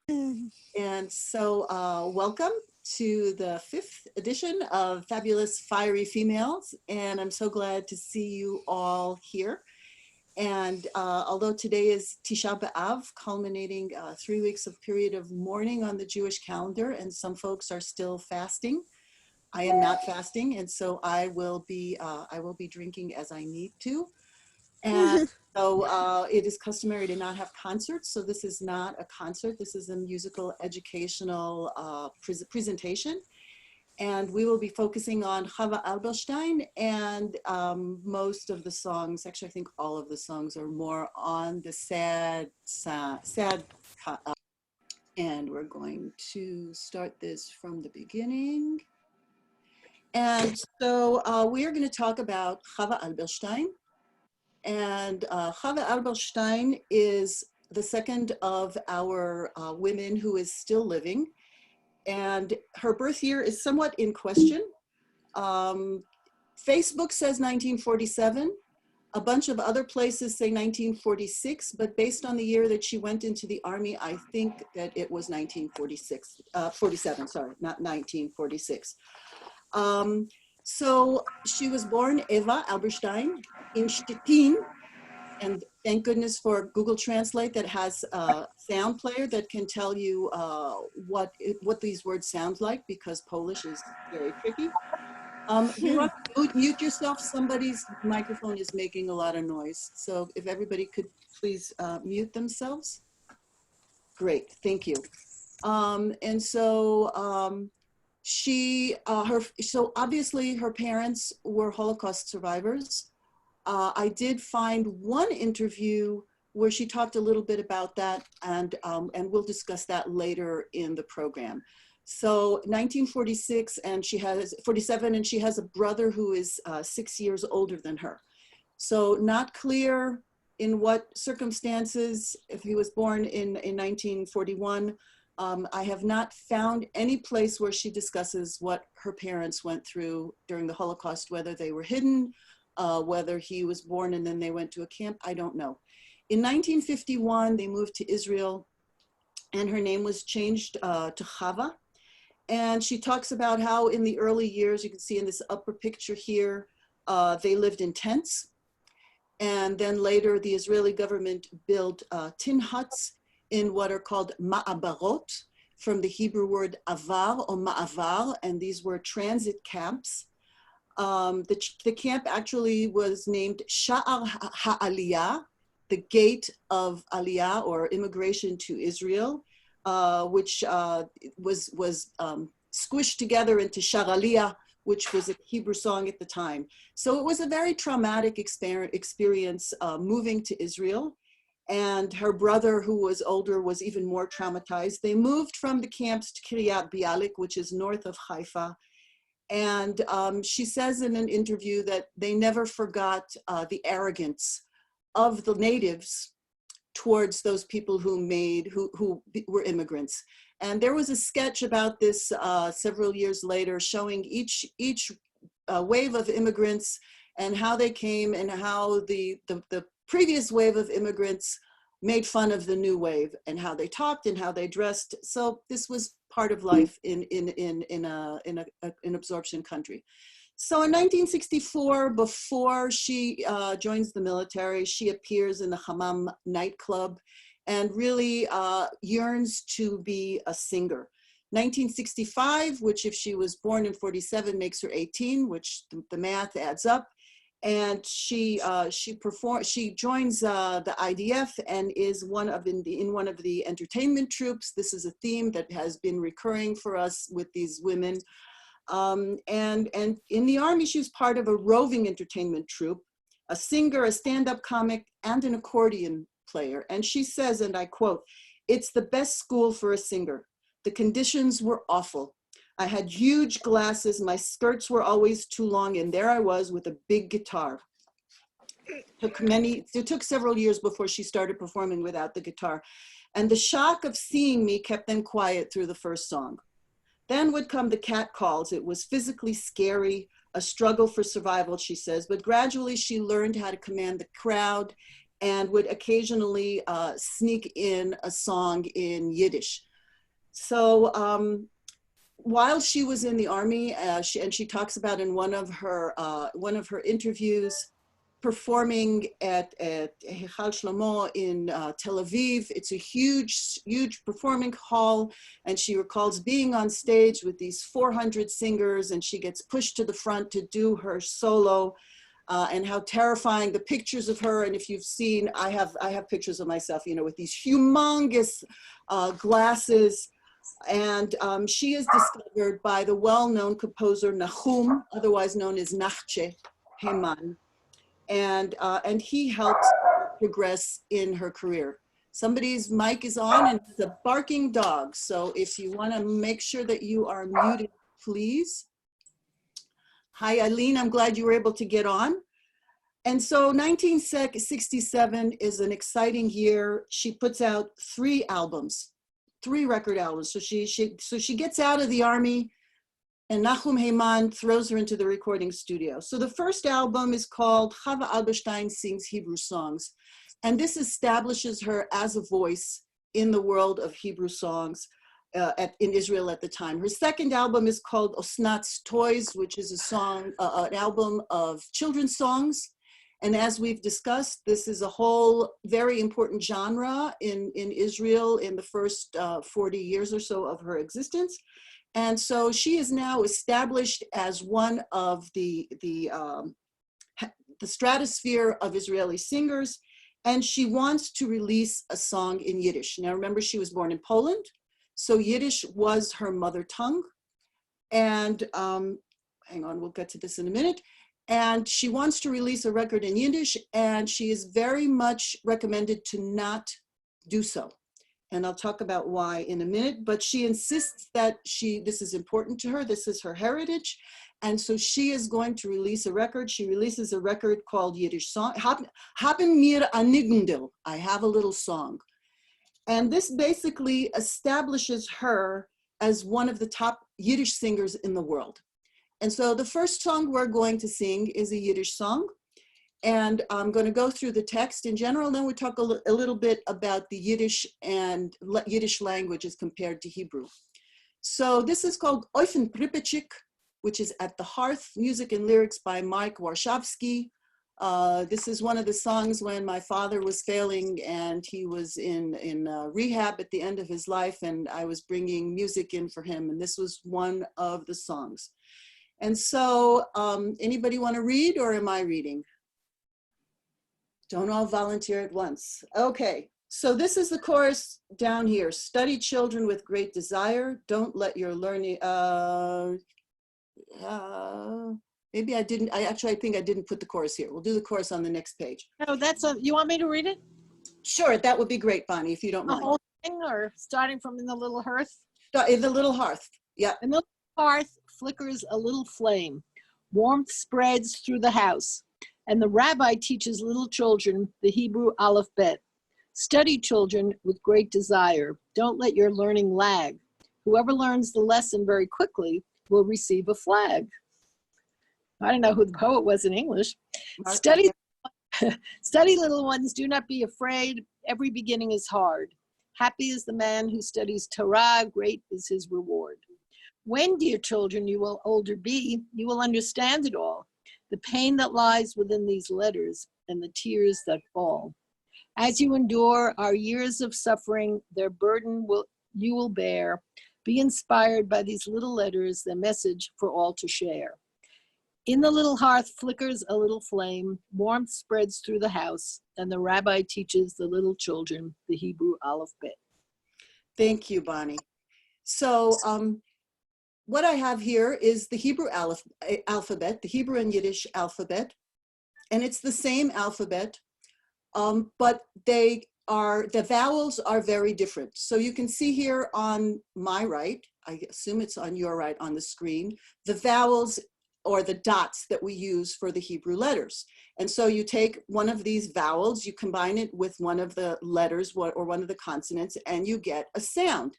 And so welcome to the 5th edition of Fabulous Fiery Females. And I'm so glad to see you all here. And although today is Tisha B'Av, culminating 3 weeks of period of mourning on the Jewish calendar, and some folks are still fasting, I am not fasting, and so I will be drinking as I need to. And so it is customary to not have concerts. So this is not a concert. This is a musical educational presentation. And we will be focusing on Chava Alberstein, and most of the songs, actually I think all of the songs are more on the sad. And we're going to start this from the beginning. And so we are going to talk about Chava Alberstein. And Chava Alberstein is the second of our women who is still living. And her birth year is somewhat in question. Facebook says 1947. A bunch of other places say 1946, but based on the year that she went into the army, I think that it was 47, sorry, not 1946. So she was born Eva Alberstein in Stettin, and thank goodness for Google Translate that has a sound player that can tell you what these words sound like, because Polish is very tricky. You want to mute yourself? Somebody's microphone is making a lot of noise. So if everybody could please mute themselves. Great, thank you. And so so obviously her parents were Holocaust survivors. I did find one interview where she talked a little bit about that, and we'll discuss that later in the program. So 1946, and she has 47, and she has a brother who is 6 years older than her. So not clear in what circumstances, if he was born in 1941. I have not found any place where she discusses what her parents went through during the Holocaust, whether they were hidden, whether he was born and then they went to a camp, I don't know. In 1951, they moved to Israel, and her name was changed to Chava. And she talks about how in the early years, you can see in this upper picture here, they lived in tents. And then later, the Israeli government built tin huts in what are called ma'abarot, from the Hebrew word avar or ma'avar, and these were transit camps. The camp actually was named Sha'ar Ha'aliyah, the gate of Aliyah, or immigration to Israel, which was squished together into Sha'ar, which was a Hebrew song at the time. So it was a very traumatic experience moving to Israel. And her brother, who was older, was even more traumatized. They moved from the camps to Kiryat Bialik, which is north of Haifa. And she says in an interview that they never forgot the arrogance of the natives towards those people who were immigrants. And there was a sketch about this several years later, showing each wave of immigrants and how they came, and how the previous wave of immigrants made fun of the new wave, and how they talked and how they dressed. So this was part of life in an absorption country. So in 1964, before she joins the military, she appears in the Hammam nightclub and really yearns to be a singer. 1965, which if she was born in 47 makes her 18, which the math adds up. And she joins the IDF and is in one of the entertainment troops. This is a theme that has been recurring for us with these women. And in the army, she was part of a roving entertainment troupe, a singer, a stand-up comic, and an accordion player. And she says, and I quote, "It's the best school for a singer. The conditions were awful. I had huge glasses, my skirts were always too long, and there I was with a big guitar." It took several years before she started performing without the guitar. And the shock of seeing me kept them quiet through the first song. Then would come the cat calls. It was physically scary, a struggle for survival, she says, but gradually she learned how to command the crowd and would occasionally sneak in a song in Yiddish. So while she was in the army, she talks about in one of her interviews, performing at Hechal Shlomo in Tel Aviv. It's a huge performing hall, and she recalls being on stage with these 400 singers, and she gets pushed to the front to do her solo, and how terrifying the pictures of her. And if you've seen, I have pictures of myself, you know, with these humongous glasses. And she is discovered by the well-known composer Nahum, otherwise known as Nachche Heman. And he helped progress in her career. Somebody's mic is on and it's a barking dog. So if you want to make sure that you are muted, please. Hi, Eileen, I'm glad you were able to get on. And so 1967 is an exciting year. She puts out 3 record albums. So she gets out of the army, and Nahum Heyman throws her into the recording studio. So the first album is called Chava Alberstein Sings Hebrew Songs. And this establishes her as a voice in the world of Hebrew songs in Israel at the time. Her second album is called Osnat's Toys, which is an album of children's songs. And as we've discussed, this is a whole very important genre in Israel in the first 40 years or so of her existence. And so she is now established as one of the stratosphere of Israeli singers, and she wants to release a song in Yiddish. Now remember, she was born in Poland, so Yiddish was her mother tongue. And hang on, we'll get to this in a minute. And she wants to release a record in Yiddish, and she is very much recommended to not do so. And I'll talk about why in a minute, but she insists that this is important to her, this is her heritage. And so she is going to release a record. She releases a record called Yiddish Song, Haben mir a Niggendel, I have a little song. And this basically establishes her as one of the top Yiddish singers in the world. And so the first song we're going to sing is a Yiddish song. And I'm going to go through the text in general, then we'll talk a little bit about the Yiddish and Yiddish language as compared to Hebrew. So this is called Oifen Pripetchik, which is At the Hearth, music and lyrics by Mike Warshawski. This is one of the songs when my father was failing and he was in rehab at the end of his life, and I was bringing music in for him, and this was one of the songs. And so anybody want to read, or am I reading? Don't all volunteer at once. Okay, so this is the chorus down here. Study children with great desire. Don't let your learning, maybe I didn't, I think I didn't put the chorus here. We'll do the chorus on the next page. No, you want me to read it? Sure, that would be great, Bonnie, if you don't mind. The whole thing, or starting from In the Little Hearth? In the Little Hearth, yeah. In the hearth flickers a little flame. Warmth spreads through the house. And the rabbi teaches little children the Hebrew alphabet. Study children with great desire. Don't let your learning lag. Whoever learns the lesson very quickly will receive a flag. I don't know who the poet was in English. Study, little ones, do not be afraid. Every beginning is hard. Happy is the man who studies Torah, great is his reward. When, dear children, you will older be, you will understand it all. The pain that lies within these letters and the tears that fall. As you endure our years of suffering, their burden you will bear. Be inspired by these little letters, their message for all to share. In the little hearth flickers a little flame, warmth spreads through the house, and the rabbi teaches the little children the Hebrew alphabet. Thank you, Bonnie. So what I have here is the Hebrew alphabet, the Hebrew and Yiddish alphabet, and it's the same alphabet, but the vowels are very different. So you can see here on my right, I assume it's on your right on the screen, the vowels or the dots that we use for the Hebrew letters. And so you take one of these vowels, you combine it with one of the letters or one of the consonants, and you get a sound.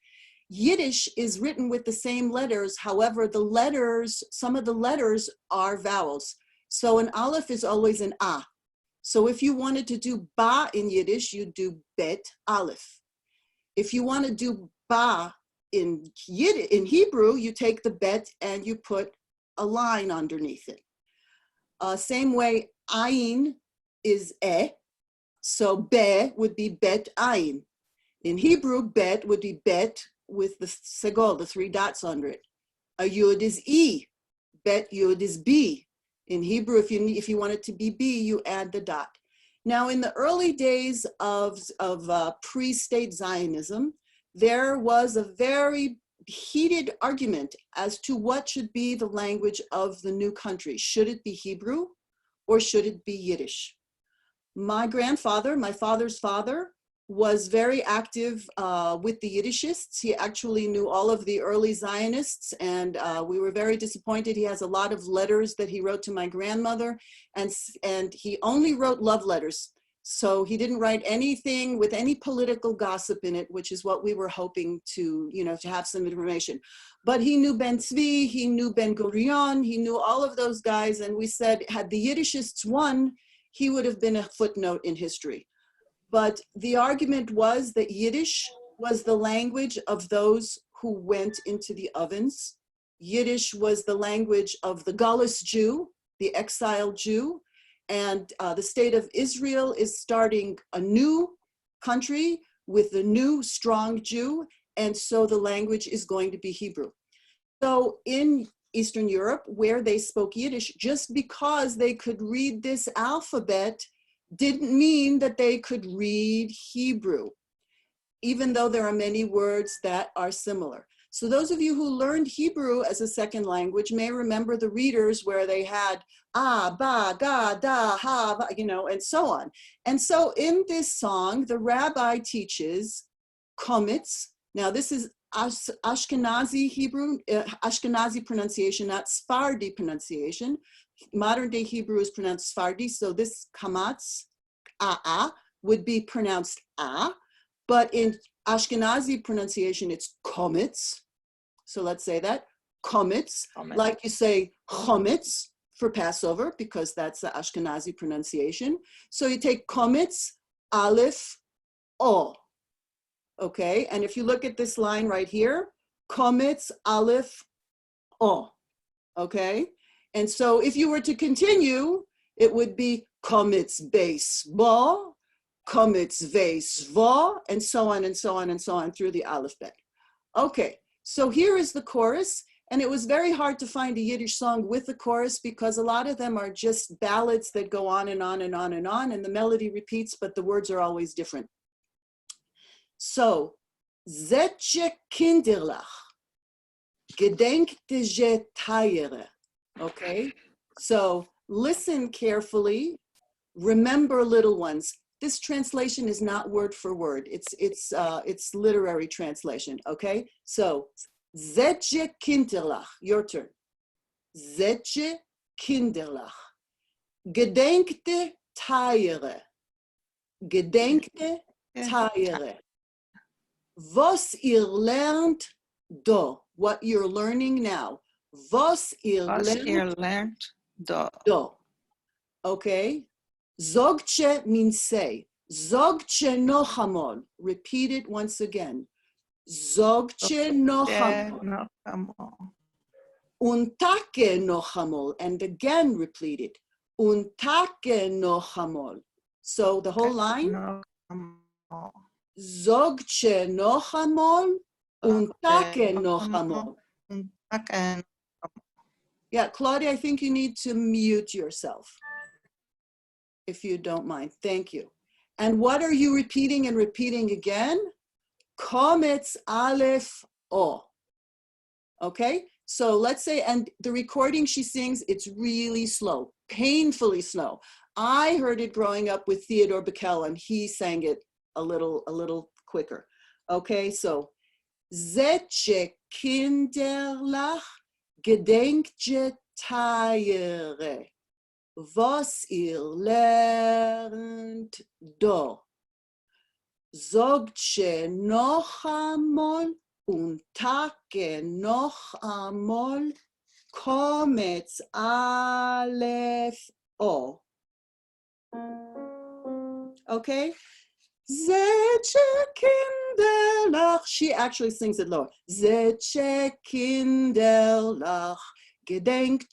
Yiddish is written with the same letters. However, some of the letters are vowels. So an aleph is always an a. So if you wanted to do ba in Yiddish, you do bet aleph. If you want to do ba in Hebrew, you take the bet and you put a line underneath it. Same way, ayin is so be would be bet ayin. In Hebrew, bet would be bet with the segol, the 3 dots under it. A yud is e, bet yud is b. In Hebrew, if you want it to be b, you add the dot. Now, in the early days of pre-state Zionism, there was a very heated argument as to what should be the language of the new country. Should it be Hebrew or should it be Yiddish? My grandfather, my father's father, was very active with the Yiddishists. He actually knew all of the early Zionists, and we were very disappointed. He has a lot of letters that he wrote to my grandmother, and he only wrote love letters. So he didn't write anything with any political gossip in it, which is what we were hoping to, to have some information. But he knew Ben Tzvi, he knew Ben Gurion, he knew all of those guys, and we said, had the Yiddishists won, he would have been a footnote in history. But the argument was that Yiddish was the language of those who went into the ovens. Yiddish was the language of the Galus Jew, the exiled Jew. And the state of Israel is starting a new country with a new strong Jew. And so the language is going to be Hebrew. So in Eastern Europe, where they spoke Yiddish, just because they could read this alphabet didn't mean that they could read Hebrew, even though there are many words that are similar. So those of you who learned Hebrew as a second language may remember the readers where they had ba, ga, da, ha, va, and so on. And so in this song, the rabbi teaches komitz. Now this is Ashkenazi Hebrew, Ashkenazi pronunciation, not Sephardi pronunciation. Modern day Hebrew is pronounced Sephardi, so this kamatz, would be pronounced but in Ashkenazi pronunciation, it's komitz. So let's say that, komitz, like you say chometz for Passover, because that's the Ashkenazi pronunciation. So you take komitz, aleph, o. Okay, and if you look at this line right here, komitz, aleph, o. Okay, and so if you were to continue, it would be komitz base bo, komitz vase vo, and so on and so on and so on through the alphabet. Okay, so here is the chorus, and it was very hard to find a Yiddish song with the chorus because a lot of them are just ballads that go on and on and on and on, and the melody repeats, but the words are always different. So, Zetje kinderlach, gedenkte je teiere. Okay, so listen carefully, remember little ones. This translation is not word for word. It's literary translation. Okay, so Zetje kinderlach, your turn. Zetje kinderlach, gedenkte teiere, gedenkte teiere. Was ihr lernt do, what you're learning now. Was ihr lernt do. Okay. Zogche means say. Zogche nochamol. Repeat it once again. Zogche nochamol. Untake nochamol. And again repeat it. Untake nochamol. So the whole line. Zogche nochamol. Untake nochamol. Yeah, Claudia, I think you need to mute yourself, if you don't mind. Thank you. And what are you repeating and repeating again? Kometz aleph o. Okay, so let's say, and the recording she sings, it's really slow, painfully slow. I heard it growing up with Theodore Bickel, and he sang it a little quicker. Okay, so Zetje kinderlach gedenkje teiere. Was ihr lernt do. Zogche noch amol und take noch amol kometz aleph o. Okay, Zetschekinderlach. She actually sings it lower. Zetschekinderlach. Gedenkt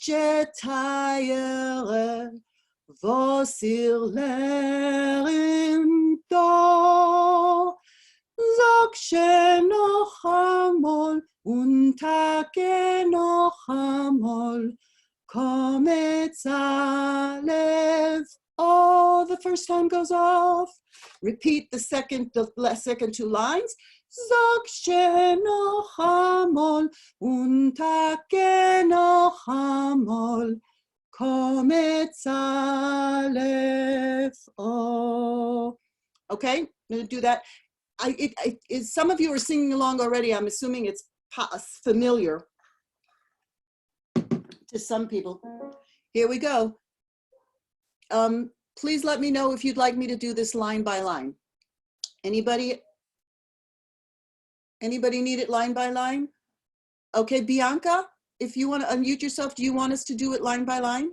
Teiere. Was ihr lernt da. Sag noch einmal und tage noch einmal. Kometz Aleph. Oh, the first time goes off. Repeat the second two lines. Sag noch einmal und tage noch einmal. Kometz Aleph. Oh. Okay, I'm going to do that. Some of you are singing along already. I'm assuming it's familiar to some people. Here we go. Please let me know if you'd like me to do this line by line. Anybody need it line by line? Okay, Bianca, if you want to unmute yourself, do you want us to do it line by line?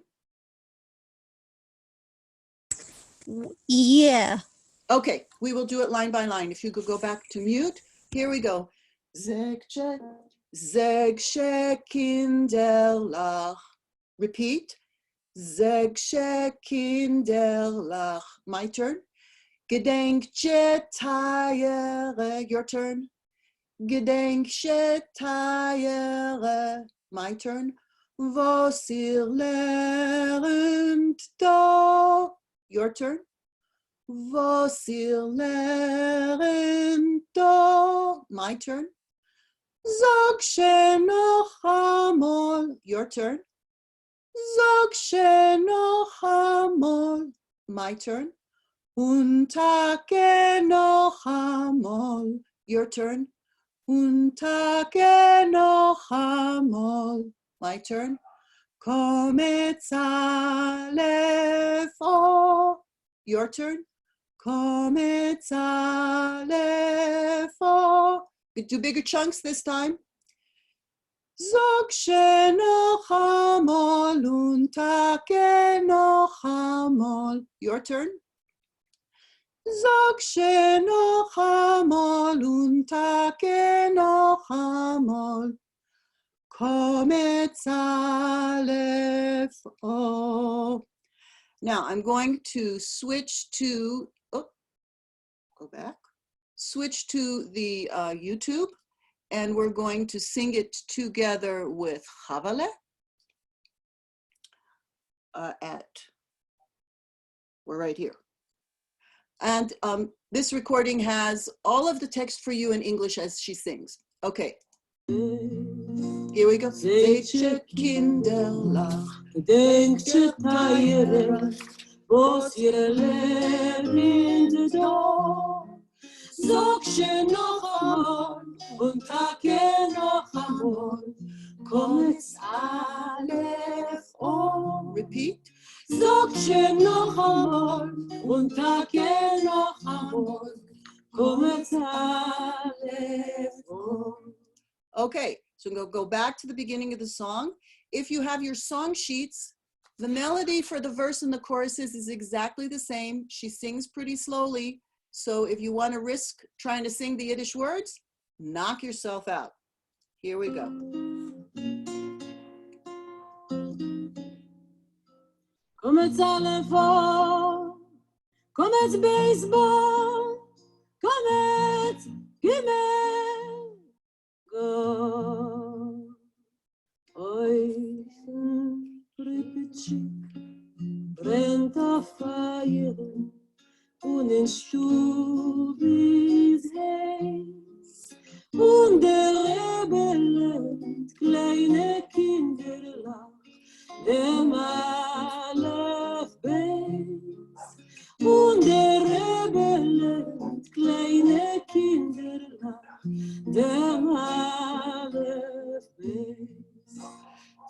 Yeah. Okay, we will do it line by line. If you could go back to mute. Here we go. Zeg Kinderlach. Repeat. Zeg Kinderlach. My turn. Gedenk Teiere. Your turn. Gedenk Teiere. My turn. Was ihr lernt da. Your turn. Was ihr lernt da. My turn. Sag noch einmal. Your turn. Sag noch einmal. My turn. Und tage noch einmal. Your turn. Und tage noch einmal. My turn. Kometz Aleph. Oh. Your turn. Kometz Aleph. Oh. Do bigger chunks this time. Sag noch einmal und tage noch einmal. Your turn. Sag noch einmal und tage noch einmal. Kometz Aleph. Oh. Now I'm going to switch to, go back. Switch to the YouTube, and we're going to sing it together with Chava we're right here. And this recording has all of the text for you in English as she sings. Okay. Here we go. Zeitje Kinderlach, Gedenkje Teiere, was ihr lernt da. Sag noch einmal und tage noch einmal. Kometz Aleph. Oh. Repeat. Sag noch einmal und tage noch einmal. Kometz Aleph. Oh. Okay, so we'll go back to the beginning of the song. If you have your song sheets, the melody for the verse and the choruses is exactly the same. She sings pretty slowly. So if you want to risk trying to sing the Yiddish words, knock yourself out. Here we go. Kometz Aleph, kometz Baseball, kometz Gimel, go. Euchen Pripitschik brennt a Feier und in Stub ist heiß und der Rebbe lernt kleine Kinderlach dem Aleph Beis und der Rebbe lernt kleine Kinderlach dem Aleph Beis.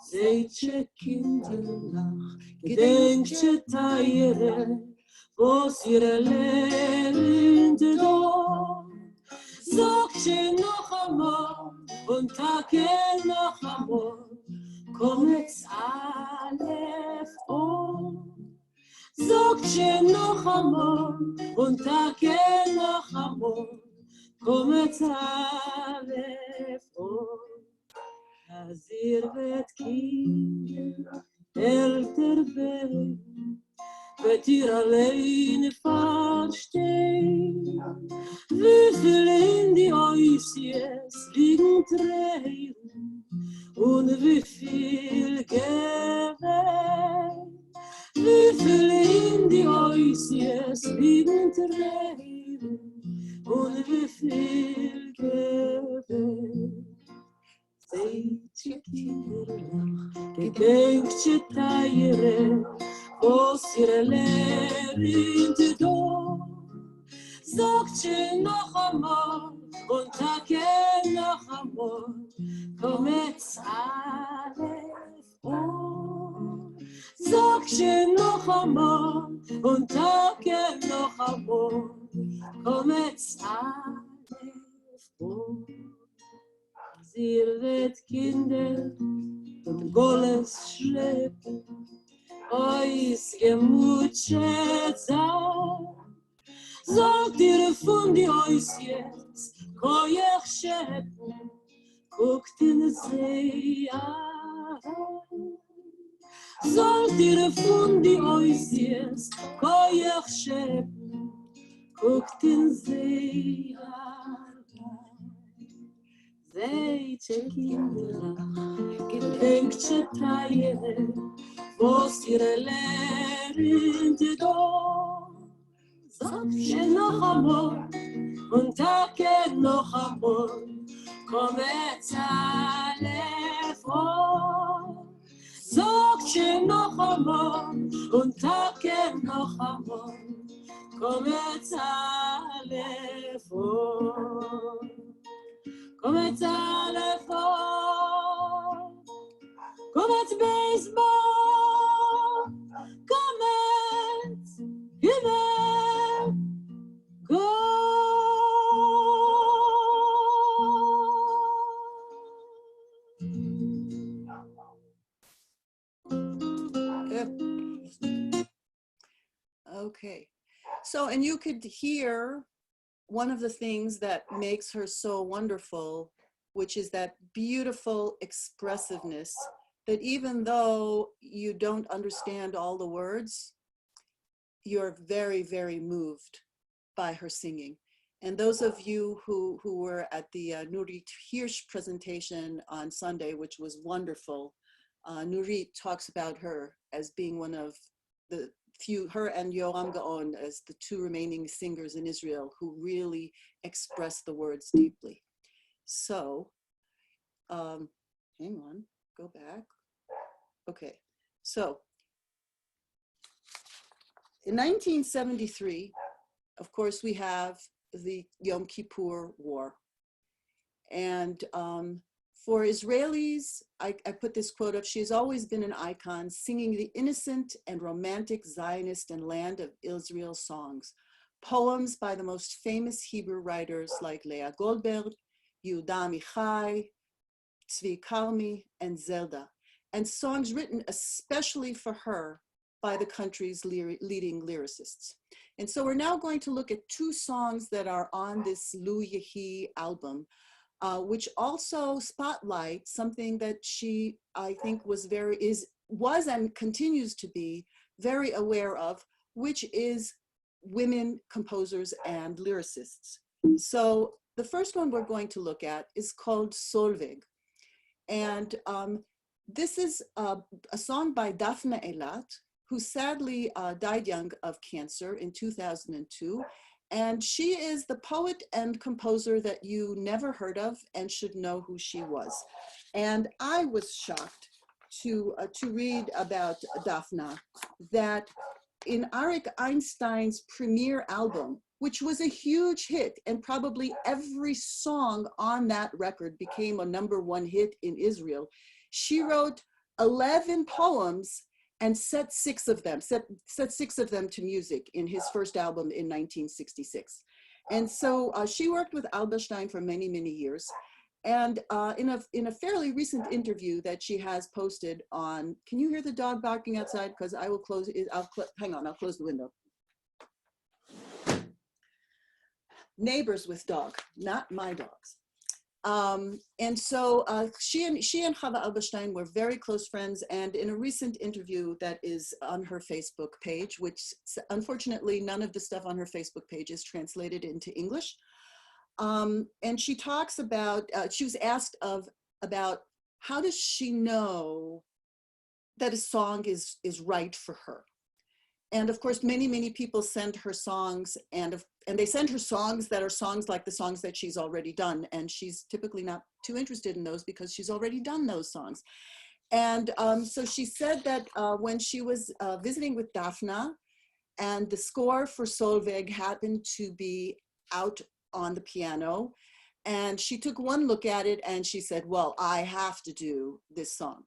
Zeitje Kinderlach, gedenkje Teiere, was ihr lernt da. Sag noch einmal und tage noch einmal. Kometz Aleph, oh. Sag suche noch amor und take noch amor, komme Telefon. Als wird Kinder älter werden, wird ihr alleine verstehen, wie viel in die Häuschen liegen Tränen und wie viel gewählt. Wie viel in die Häuschen liegen Tränen und wie viel gewählt. Seht ihr Kinderlach, gedenkt ihr Teire, was ihr lernt dort. Sagt ihr noch einmal und tage noch einmal, kommt alle vor. Sagt ihr noch einmal und tage noch einmal, kommt alle vor. Sie wird Kinder und Goles schleppen, ois gemutscht sein. Sollt ihr von die Ois jetzt koiach scheppen, guckt in See an. Sollt ihr von die Ois jetzt koiach scheppen, guckt in See an. Seht ihr Kinderlach, gedenkt ihr Teile, was ihr lernt dort. Sagt ihr noch einmal und take noch einmal, kommt alle vor. Sagt ihr noch einmal und take noch einmal, kommt alle vor. Kommt alle vor, kommt Baseball, kommt Himmel, Okay. So, and you could hear one of the things that makes her so wonderful, which is that beautiful expressiveness, that even though you don't understand all the words, you're very, very moved by her singing. And those of you who were at the Nurit Hirsch presentation on Sunday, which was wonderful, Nurit talks about her as being one of the few, her and Yoram Gaon as the two remaining singers in Israel who really express the words deeply. So, hang on, go back. Okay, so in 1973, of course, we have the Yom Kippur War. And for Israelis, I put this quote up, she's always been an icon, singing the innocent and romantic Zionist and land of Israel songs, poems by the most famous Hebrew writers like Leah Goldberg, Yehuda Amichai, Tzvi Karmi, and Zelda, and songs written especially for her by the country's leading lyricists. And so we're now going to look at two songs that are on this Lu Yehi album, which also spotlight something that she, I think, was and continues to be very aware of, which is women composers and lyricists. So the first one we're going to look at is called Solveig. And this is a song by Daphne Eilat, who sadly died young of cancer in 2002. And she is the poet and composer that you never heard of and should know who she was. And I was shocked to read about Daphne, that in Arik Einstein's premiere album, which was a huge hit, and probably every song on that record became a #1 hit in Israel, she wrote 11 poems and set six of them to music in his first album in 1966. And so she worked with Alberstein for many, many years. And in a fairly recent interview that she has posted on, can you hear the dog barking outside? Because I will close it. Hang on, I'll close the window. Neighbors with dog, not my dogs. And so she and Chava Alberstein were very close friends. And in a recent interview that is on her Facebook page, which unfortunately none of the stuff on her Facebook page is translated into English. And she talks about, she was asked about how does she know that a song is right for her? And of course, many people send her songs, and they send her songs that are songs like the songs that she's already done. And she's typically not too interested in those because she's already done those songs. And so she said that when she was visiting with Daphna, and the score for Solveig happened to be out on the piano, and she took one look at it and she said, well, I have to do this song.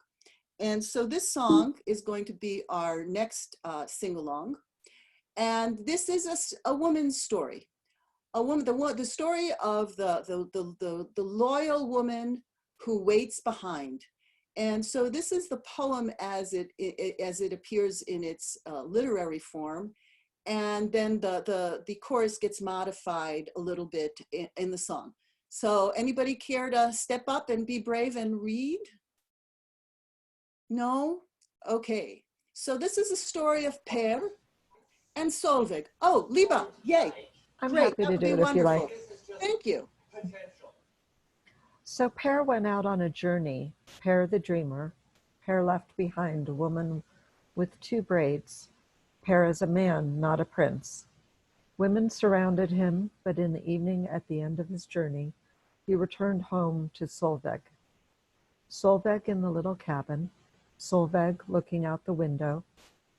And so this song is going to be our next sing-along. And this is a woman's story. The story of the loyal woman who waits behind. And so this is the poem as it appears in its literary form. And then the chorus gets modified a little bit in the song. So anybody care to step up and be brave and read? No? Okay. So this is a story of Per and Solveig. Oh, Liba, yay. I'm Great. happy That to would do be it if you wonderful. like. Thank you. So Per went out on a journey, Per the dreamer. Per left behind a woman with 2 braids. Per is a man, not a prince. Women surrounded him, but in the evening at the end of his journey, he returned home to Solveig. Solveig in the little cabin, Solveig looking out the window.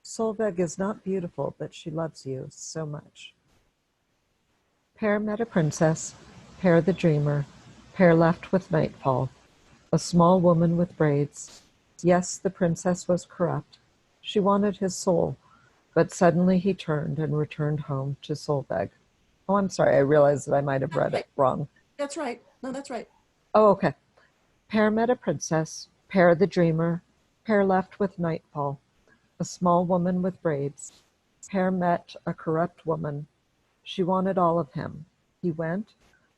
Solveig is not beautiful, but she loves you so much. Per met a princess, Per the dreamer. Per left with nightfall. A small woman with braids. Yes, the princess was corrupt. She wanted his soul, but suddenly he turned and returned home to Solveig. Oh, I'm sorry, I realized that I might have read it wrong. That's right. No, that's right. Oh, okay. Per met a princess, Per the dreamer. Per left with nightfall. A small woman with braids. Per met a corrupt woman. She wanted all of him. He went,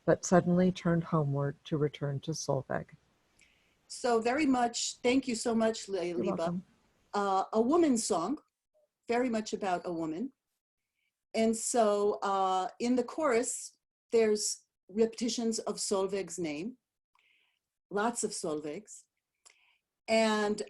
but suddenly turned homeward to return to Solveig. So very much, thank you so much, You're Liba. welcome. A woman's song, very much about a woman. And so in the chorus, there's repetitions of Solveig's name, lots of Solveigs. And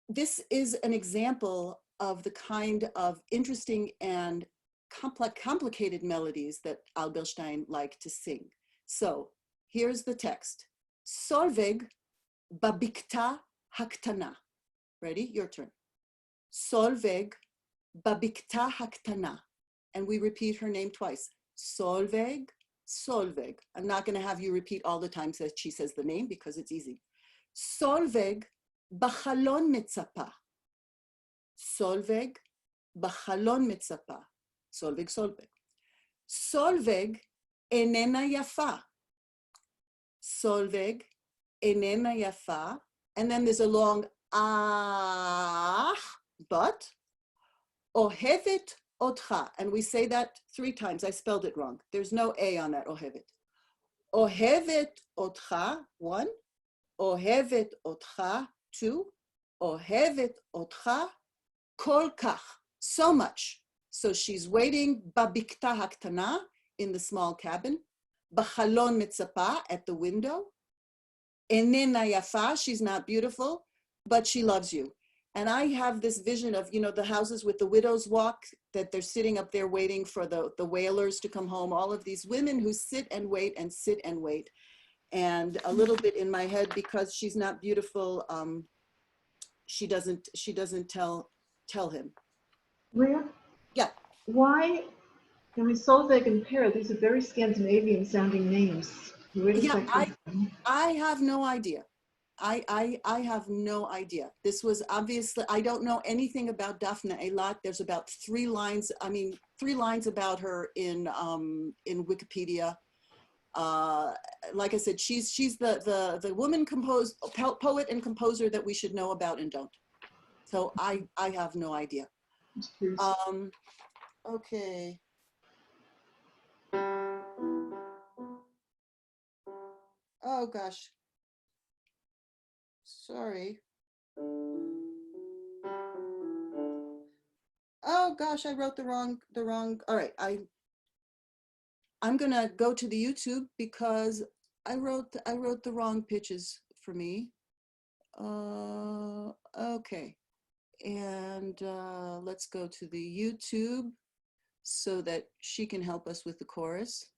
this is an example of the kind of interesting and complicated melodies that Alberstein liked to sing. So here's the text. Solveig babikta haktana. Ready? Your turn. Solveig babikta haktana. And we repeat her name twice. Solveig, Solveig. I'm not going to have you repeat all the times that she says the name because it's easy. Solveig בחלון מצפה. Solveig בחלון מצפה. Solveig, Solveig. Solveig איננה יפה. Solveig איננה יפה. And then there's a long but. אוהבת אותך. And we say that 3 times. I spelled it wrong. There's no A on that, אוהבת. אוהבת אותך, 1. אוהבת אותך, 2. אוהבת אותך כל כך, so much. So she's waiting בבקתה הקטנה, in the small cabin, בחלון מצפה, at the window. איננה יפה, she's not beautiful, but she loves you. And I have this vision of, you know, the houses with the widow's walk, that they're sitting up there waiting for the whalers to come home, all of these women who sit and wait and sit and wait. And a little bit in my head, because she's not beautiful, she doesn't tell him. Leah? Yeah. Why, I mean, Solveig and Per, these are very Scandinavian sounding names. Where does that come from? I have no idea. I have no idea. This was obviously, I don't know anything about Daphna Eilat. There's about 3 lines, 3 lines about her in Wikipedia. Like I said, she's the woman poet and composer that we should know about and don't. So I have no idea. Okay. Oh gosh. Sorry. Oh gosh, I wrote the wrong, all right. I'm gonna go to the YouTube because I wrote the wrong pitches for me. Okay. And let's go to the YouTube so that she can help us with the chorus.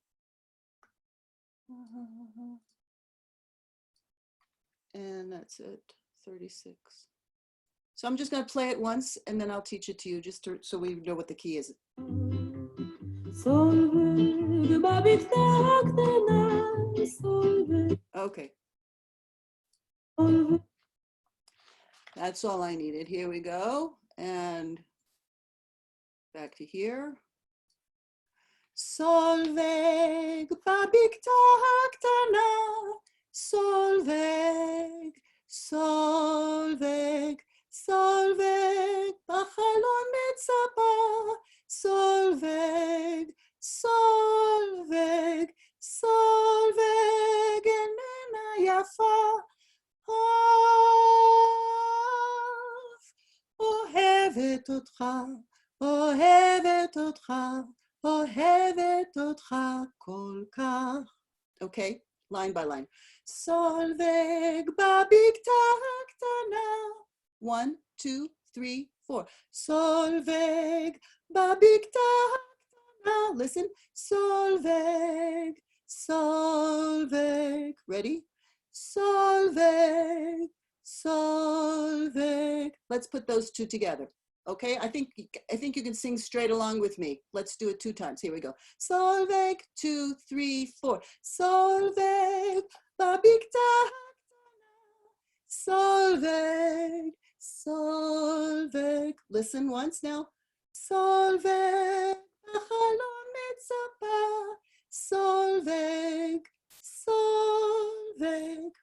And that's it, 36. So I'm just going to play it once and then I'll teach it to you just so we know what the key is. Okay. That's all I needed. Here we go. And back to here. Solveig בבקתה הקטנה, סולוויג, סולוויג, סולוויג, בחלון מצפה, סולוויג, סולוויג, סולוויג, איננה יפה, אוהבת אותך, אוהבת אותך, אוהבת אותך כל כך. Okay, line by line. סולוויג בבקתה הקטנה. 1, 2, 3, 4. סולוויג בבקתה הקטנה. Listen. סולוויג, סולוויג. Ready? Solveig, Solveig. Let's put those two together. Okay, I think you can sing straight along with me. Let's do it 2 times. Here we go. Solveig, 2, 3, 4. Solveig, babikta. Solveig, Solveig. Listen once now. Solveig, בחלום מצפה. Solveig, Solveig.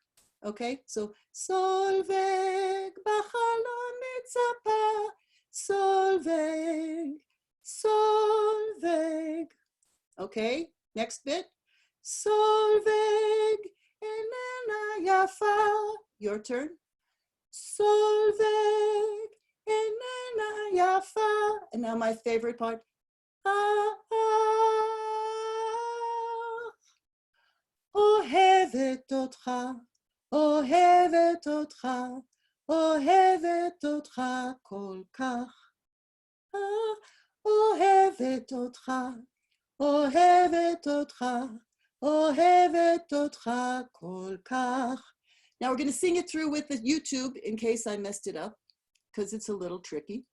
Okay, so Solveig, בחלום מצפה. Solveig, Solveig. Okay, next bit. Solveig, איננה יפה. Your turn. Solveig, איננה יפה. And now my favorite part. אוהבת אותך, אוהבת אותך, אוהבת אותך כל כך. אוהבת אותך, אוהבת אותך, אוהבת אותך כל כך. Now we're going to sing it through with the YouTube in case I messed it up, because it's a little tricky.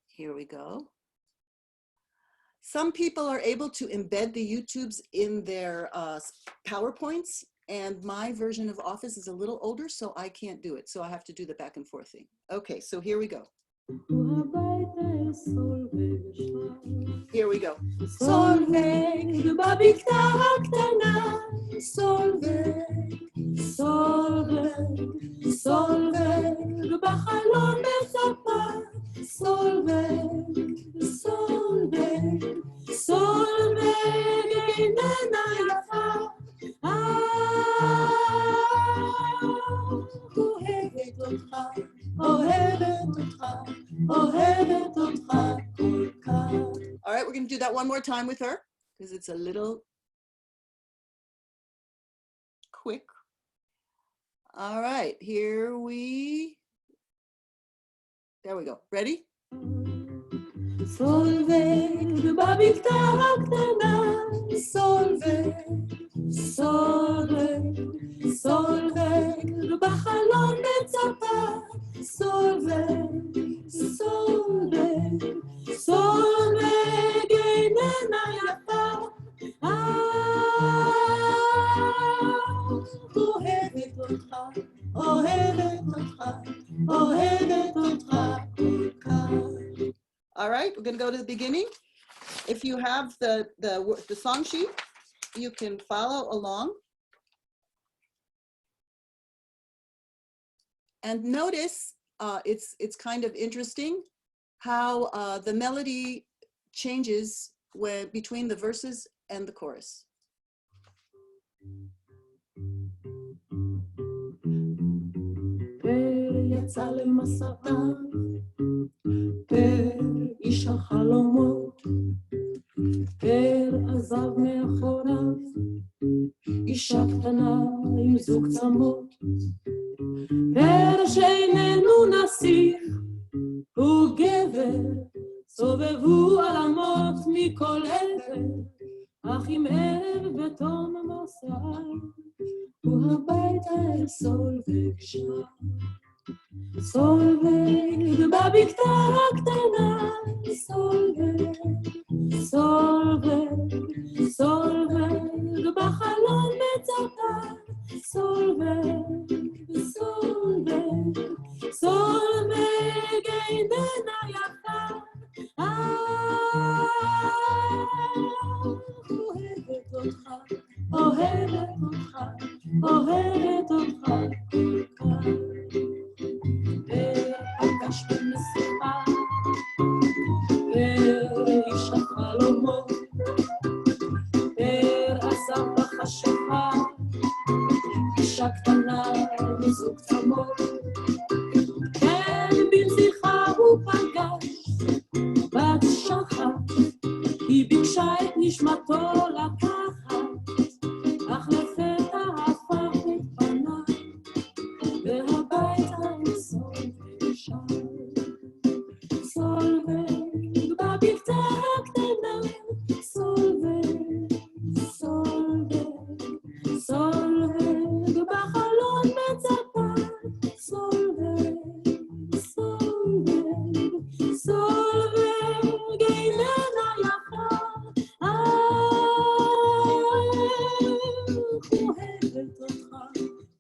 Here we go. Some people are able to embed the YouTubes in their PowerPoints, and my version of Office is a little older, so I can't do it. So I have to do the back and forth thing. Okay, so here we go. Here we go. Solveig, בבקתה הקטנה, סולוויג, סולוויג, סולוויג, בחלון מצפה, סולוויג, סולוויג, סולוויג, איננה יפה, אוהבת אותך, אוהבת אותך, אוהבת אותך כל כך. All right, we're going to do that one more time with her because it's a little quick. All right, there we go. Ready? Solveig, בבקתה הקטנה, סולוויג, סולוויג, סולוויג, בחלון מצפה, סולוויג, סולוויג, סולוויג, איננה יפה, אוהבת אותך, אוהבת אותך, אוהבת אותך כל כך. All right, we're going to go to the beginning. If you have the song sheet, you can follow along. And notice, it's kind of interesting how the melody changes between the verses and the chorus. יצא למסעיו, פר איש החלומות, פר עזב מאחוריו, אישה קטנה עם זוג צמות, פר שאיננו נסיך, הוא גבר, סובבו עלמות מכל עבר, אך עם ערב בתום מסעיו, הוא הביתה אל סולבג שם. סולבג בבקתה הקטנה, סולבג, סולבג, סולבג בחלון מצפה, סולבג, סולבג, סולבג איננה יפה, אוהבת אותך, אוהבת אותך, אוהבת אותך כל כך. פגש במסיבה, איש החלומות, עזב בחשיכה, אישה קטנה מזוג צמות, כן בנסיכה הוא פגש, בת שחת, היא ביקשה את נשמתו לקחת, אך לפתע הפך את פניו, והביתה סולבג שם. סולבג בבקתה הקטנה, סולבג, סולבג, סולבג בחלון מצפה, סולבג, סולבג, סולבג איננה יפה, אוהבת אותך,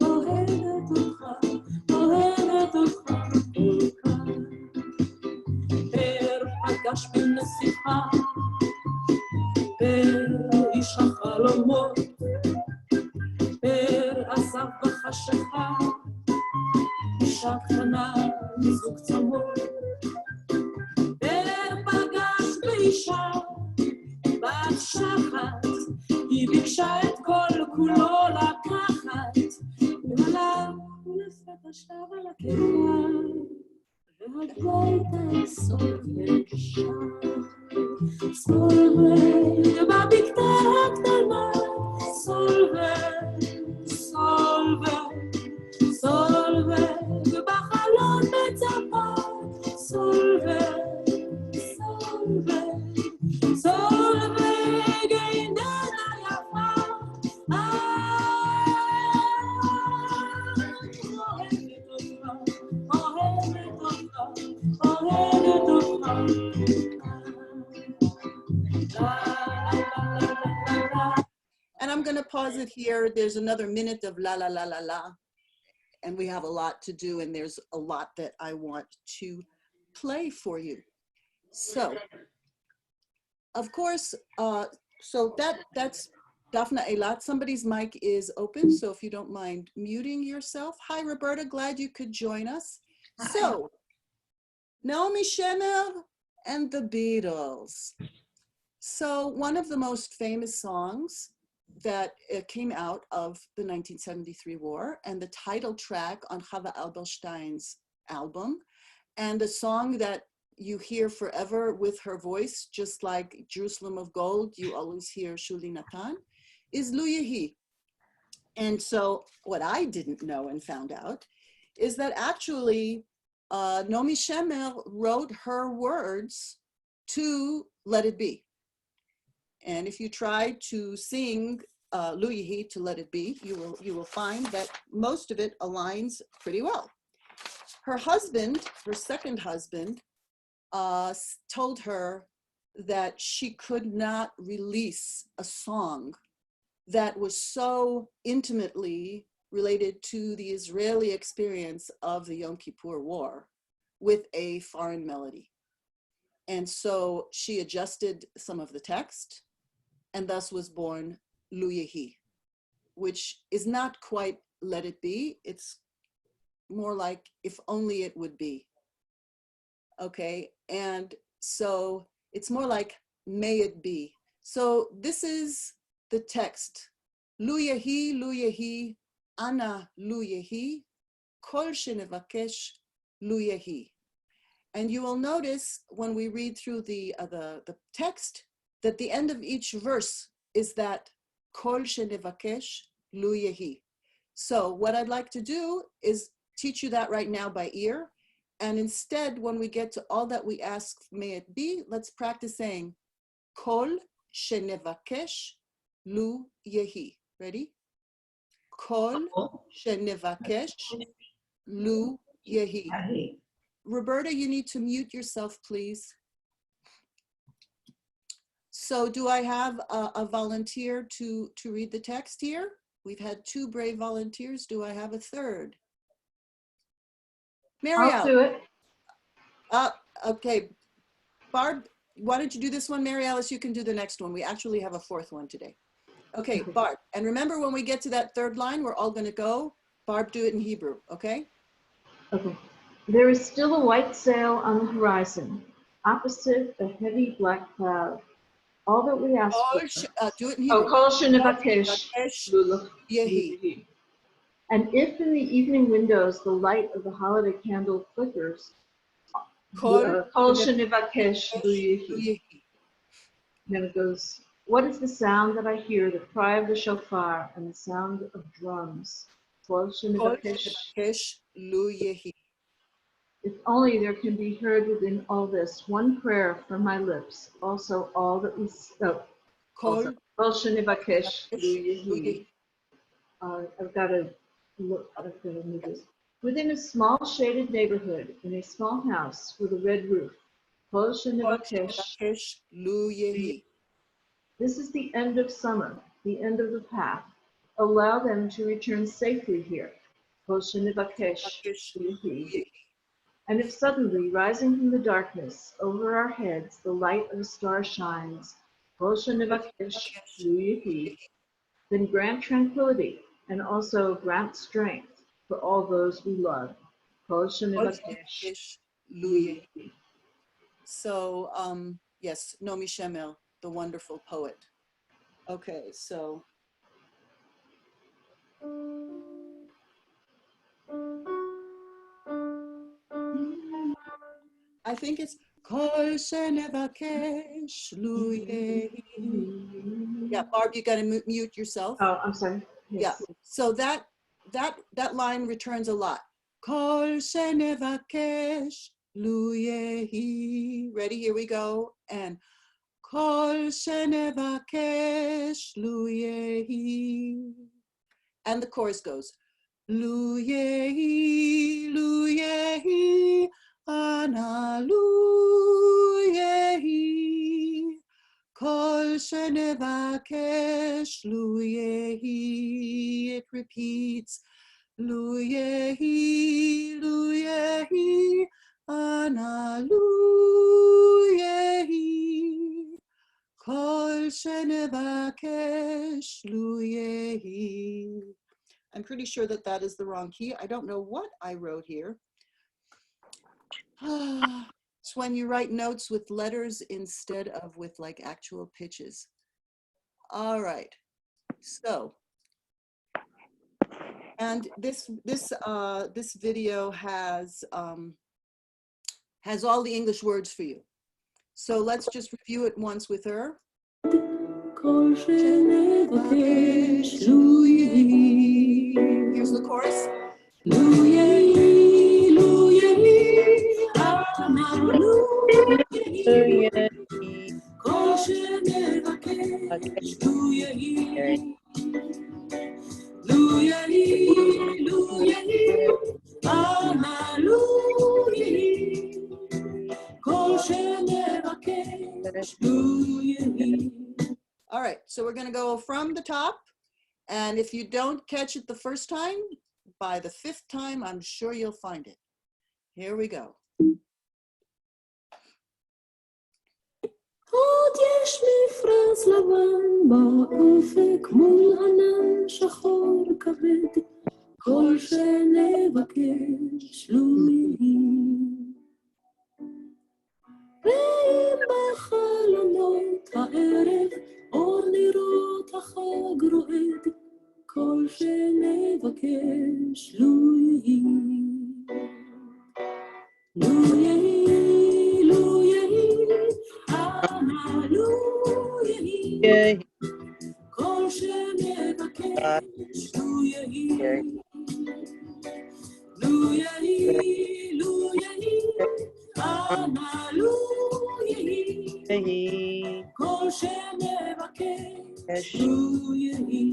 אוהבת אותך, אוהבת אותך כל כך. פר פגש בנסיכה, פר איש החלומות, פר עזב בחשיכה, אישה קטנה מזוג צמות, פר פגש באישה, בת שחת, היא ביקשה את כל כולו לקחת, ועליו ולפתע שב על הכיוון, והביתה סולבג שם. סולבג בבקתה הקטנה, סולבג, סולבג, סולבג בחלון מצפה, סולבג, סולבג, סולבג איננה יפה, אוהבת אותך, אוהבת אותך, אוהבת אותך. And I'm going to pause it here. There's another minute of la la la la la, and we have a lot to do, and there's a lot that I want to play for you. So, of course, so that's Daphna Eilat. Somebody's mic is open, so if you don't mind muting yourself. Hi, Roberta, glad you could join us. So, Naomi Shemer and the Beatles. So one of the most famous songs that came out of the 1973 war, and the title track on Chava Alberstein's album, and a song that you hear forever with her voice, just like Jerusalem of Gold, you always hear Shuli Natan, is Lu Yehi. And so what I didn't know and found out is that actually Naomi Shemer wrote her words to Let It Be. And if you try to sing Lu Yehi to Let It Be, you will find that most of it aligns pretty well. Her husband, her second husband, told her that she could not release a song that was so intimately related to the Israeli experience of the Yom Kippur War with a foreign melody. And so she adjusted some of the text, and thus was born lu yehi, which is not quite let it be. It's more like if only it would be. Okay, and so it's more like may it be. So this is the text. Lu yehi, ana lu yehi, kol shenevakesh lu yehi. And you will notice when we read through the text that the end of each verse is that kol shenevakesh lu yehi. So what I'd like to do is teach you that right now by ear. And instead, when we get to all that we ask, may it be, let's practice saying kol shenevakesh lu yehi. Ready? Kol shenevakesh lu yehi. Roberta, you need to mute yourself, please. So do I have a volunteer to read the text here? We've had 2 brave volunteers. Do I have a third? Mary I'll do it. Okay. Barb, why don't you do this one? Mary Alice, you can do the next one. We actually have a 4th one today. Okay, Barb. And remember when we get to that 3rd line, we're all going to go. Barb, do it in Hebrew, okay? Okay. There is still a white sail on the horizon, opposite a heavy black cloud. All that we ask for. Do it in Hebrew. Kol shenevakesh lu yehi. yehi. And if in the evening windows the light of the holiday candle flickers, kol shenevakesh lu yehi. Then it goes, what is the sound that I hear, the cry of the shofar and the sound of drums? Kol shenevakesh lu yehi. If only there can be heard within all this one prayer from my lips, also all that we Kol shenevakesh lu yehi. I've got to look, I've got to move this. Within a small shaded neighborhood, in a small house with a red roof, kol shenevakesh lu yehi. This is the end of summer, the end of the path. Allow them to return safely here. Kol shenevakesh lu yehi. And if suddenly, rising from the darkness, over our heads, the light of a star shines, kol shenevakesh lu yehi, then grant tranquility and also grant strength for all those we love. Kol shenevakesh lu yehi. So, yes, Nomi Shemel, the wonderful poet. Okay, so. I think it's Kol shenevakesh lu yehi. Yeah, Barb, you got to mute yourself. Oh, I'm sorry. Yes. Yeah, so that line returns a lot. Kol shenevakesh lu yehi. Ready? Here we go. And Kol shenevakesh lu yehi. And the chorus goes, lu yehi, ana lu yehi, kol shenevakesh lu yehi. It repeats, lu yehi, ana lu yehi, kol shenevakesh lu yehi. I'm pretty sure that that is the wrong key. I don't know what I wrote here. It's when you write notes with letters instead of with like actual pitches. All right. So, and this video has all the English words for you. So let's just review it once with her. Here's the chorus. All right, so we're going to go from the top, and if you don't catch it the first time, by the 5th time, I'm sure you'll find it. Here we go. עוד יש מפרש לבן באופק מול ענן שחור כבד, כל שנבקש לו יהי. ואם בחלונות הערב אור נרות החג רועד, כל שנבקש לו יהי. לו יהי, לו יהי, אנא לו יהי, כל שנבקש לו יהי. לו יהי, לו יהי, אנא לו יהי, כל שנבקש לו יהי.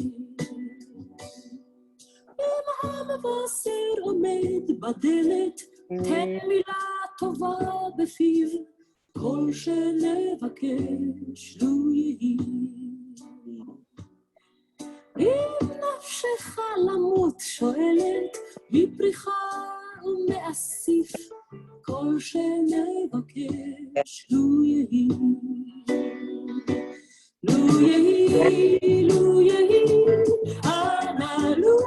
אם המבשר עומד בדלת, תן מילה טובה בפיו, כל שנבקש לו יהי. אם נפשך למות שואלת, מפריחה ומאסיף, כל שנבקש לו יהי. לו יהי, לו יהי, אנא לו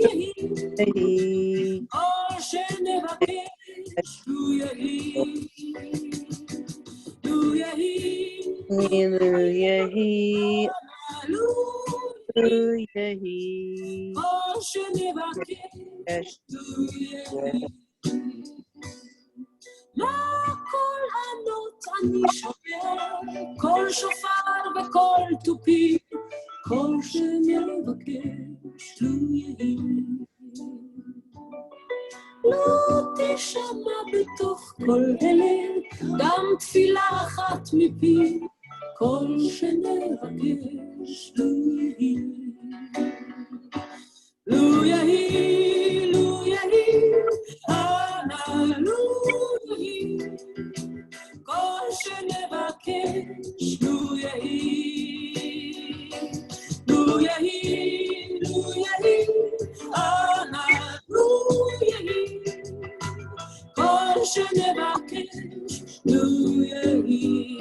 יהי, כל שנבקש לו יהי. לו יהי, לו יהי, לו לו יהי, כל שנבקש לו יהי. לכל ענות אני שומע, קול שופר וקול תופים, כל שנבקש לו יהי. לא תשמע בתוך כל אלה גם תפילה אחת מפי, כל שנבקש לו יהי. לו יהי, לו יהי, אנא לו יהי, כל שנבקש לו יהי. לו יהי, לו יהי, אנא לו יהי, כל שנבקש לו יהי.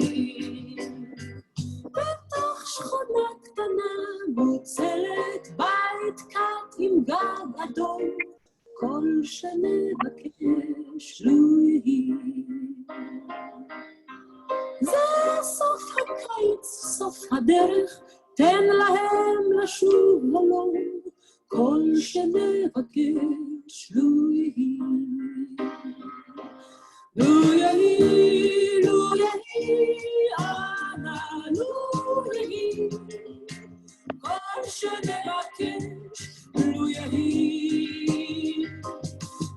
בתוך שכונה קטנה מוצלת בית קט עם גג אדום, כל שנבקש לו יהי. זה סוף הקיץ, סוף הדרך, תן להם לשוב הלום, כל שנבקש לו יהי. לו יהי, לו יהי, אנא לו יהי, כל שנבקש לו יהי.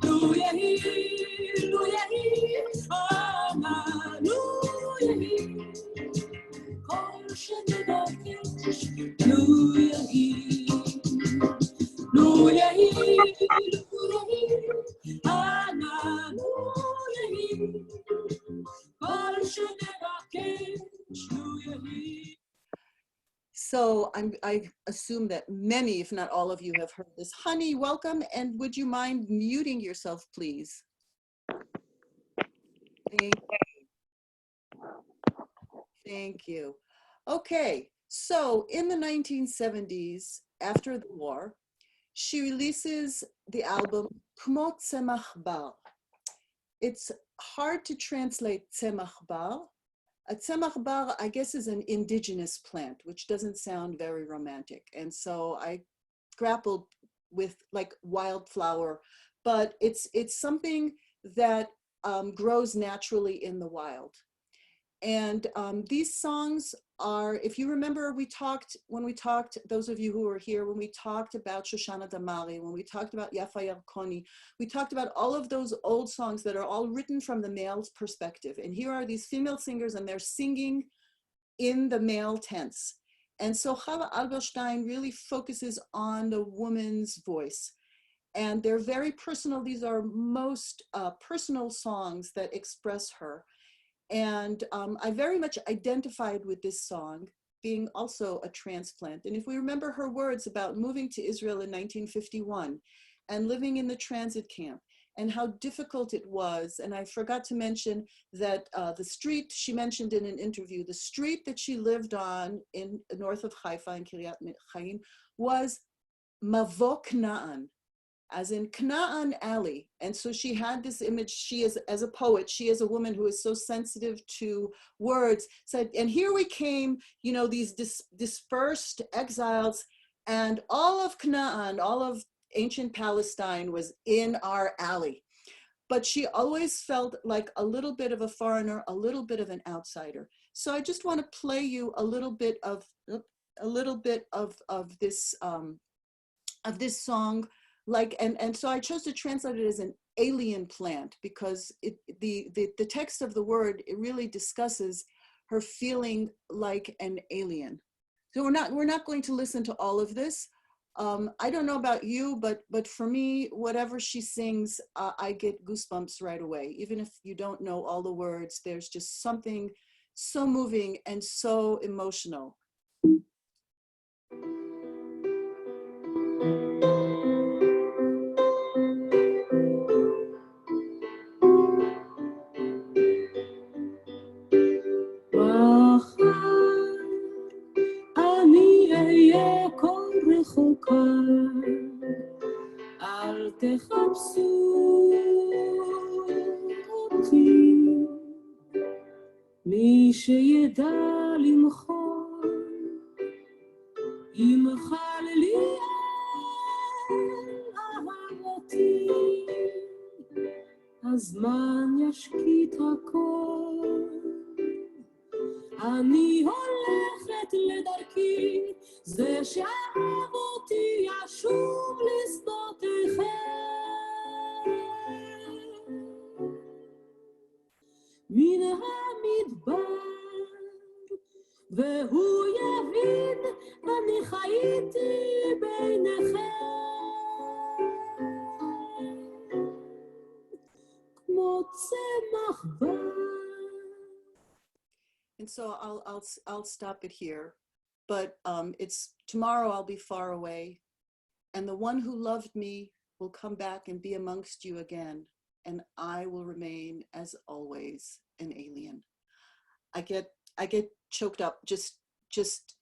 לו יהי, לו יהי, אנא לו יהי, כל שנבקש לו יהי. לו יהי, לו יהי, אנא לו יהי, כל שנבקש לו יהי. So I assume that many, if not all of you, have heard this. Honey, welcome, and would you mind muting yourself, please? Thank you. Okay, so in the 1970s, after the war, she releases the album Kmo Tzemach Bar. It's hard to translate Tzemach Bar. A tzemach bar, I guess, is an indigenous plant, which doesn't sound very romantic. And so I grappled with like wildflower, but it's something that grows naturally in the wild. And these songs are, if you remember, when we talked, those of you who were here, when we talked about Shoshana Damari, when we talked about Yafa Yarkoni, we talked about all of those old songs that are all written from the male's perspective. And here are these female singers, and they're singing in the male tense. And so Chava Alberstein really focuses on the woman's voice. And they're very personal. These are most personal songs that express her. And I very much identified with this song, being also a transplant. And if we remember her words about moving to Israel in 1951 and living in the transit camp and how difficult it was. And I forgot to mention that the street, she mentioned in an interview, the street that she lived on in north of Haifa in Kiryat Chaim was Mavo Kna'an, as in Kna'an Alley. And so she had this image, she is, as a poet, she is a woman who is so sensitive to words, said, and here we came, you know, these dispersed exiles, and all of Kna'an, all of ancient Palestine was in our alley. But she always felt like a little bit of a foreigner, a little bit of an outsider. So I just want to play you a little bit of this song, like, and so I chose to translate it as an alien plant, because the text of the word, it really discusses her feeling like an alien. So we're not going to listen to all of this. I don't know about you, but for me, whatever she sings, I get goosebumps right away. Even if you don't know all the words, there's just something so moving and so emotional. רחוקה, אל תחפשו אותי, מי שידע למחול, ימחל לי על אהבתי, הזמן ישקיט הכל, אני הולכת לדרכי, זה שאהב אותי ישוב לשדותיכם. מן המדבר, והוא יבין, אני חייתי ביניכם. כמו צמח בר. And so I'll stop it here, but it's tomorrow I'll be far away, and the one who loved me will come back and be amongst you again, and I will remain as always an alien. I get choked up just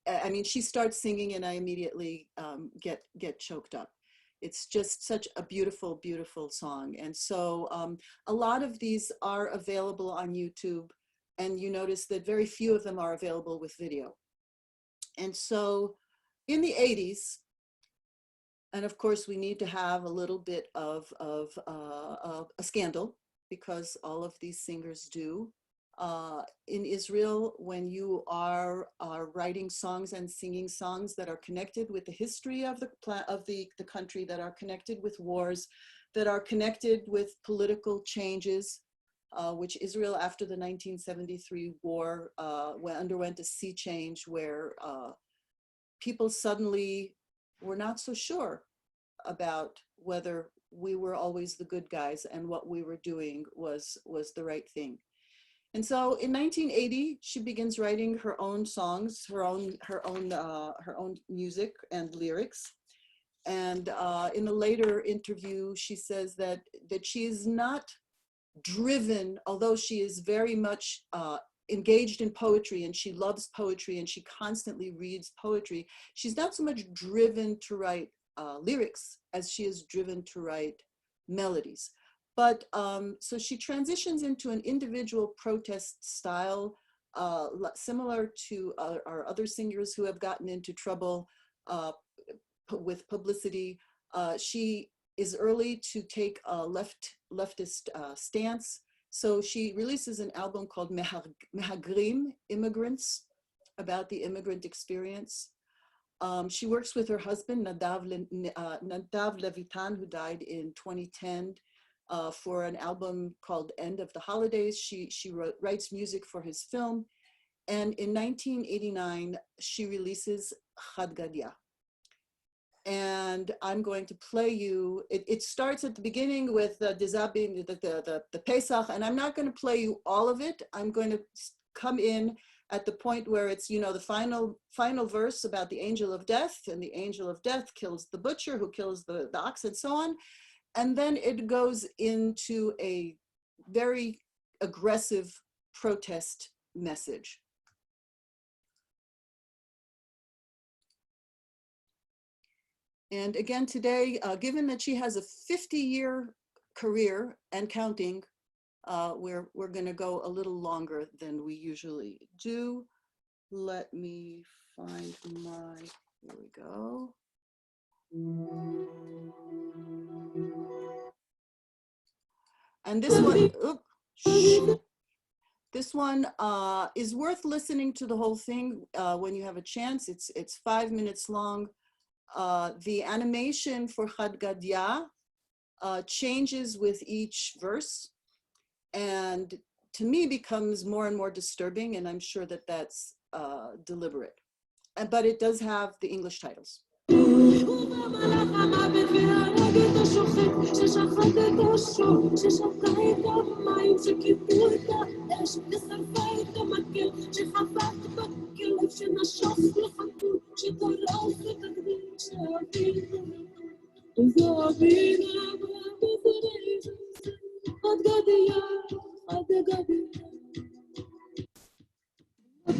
I mean, she starts singing and I immediately get choked up. It's just such a beautiful, beautiful song. And so a lot of these are available on YouTube. And you notice that very few of them are available with video. And so in the 80s, and of course we need to have a little bit of a scandal, because all of these singers do. In Israel, when you are writing songs and singing songs that are connected with the history of the country, that are connected with wars, that are connected with political changes, which Israel after the 1973 war underwent a sea change where people suddenly were not so sure about whether we were always the good guys and what we were doing was the right thing. And so in 1980, she begins writing her own songs, her own music and lyrics. And in a later interview, she says that she is not driven, although she is very much engaged in poetry and she loves poetry and she constantly reads poetry, she's not so much driven to write lyrics as she is driven to write melodies. But so she transitions into an individual protest style, similar to our other singers who have gotten into trouble with publicity. She is early to take a leftist stance. So she releases an album called Mehagrim, Immigrants, about the immigrant experience. She works with her husband, Nadav Levitan, who died in 2010, for an album called End of the Holidays. She writes music for his film. And in 1989, she releases Chad Gadya. And I'm going to play you, it starts at the beginning with the Pesach, and I'm not going to play you all of it. I'm going to come in at the point where it's, you know, the final verse about the angel of death, and the angel of death kills the butcher who kills the ox and so on. And then it goes into a very aggressive protest message. And again today, given that she has a 50-year career and counting, we're going to go a little longer than we usually do. Let me find my, here we go. And this one, this one is worth listening to the whole thing when you have a chance. It's 5 minutes long. The animation for Chad Gadya changes with each verse, and to me becomes more and more disturbing, and I'm sure that that's deliberate. But it does have the English titles.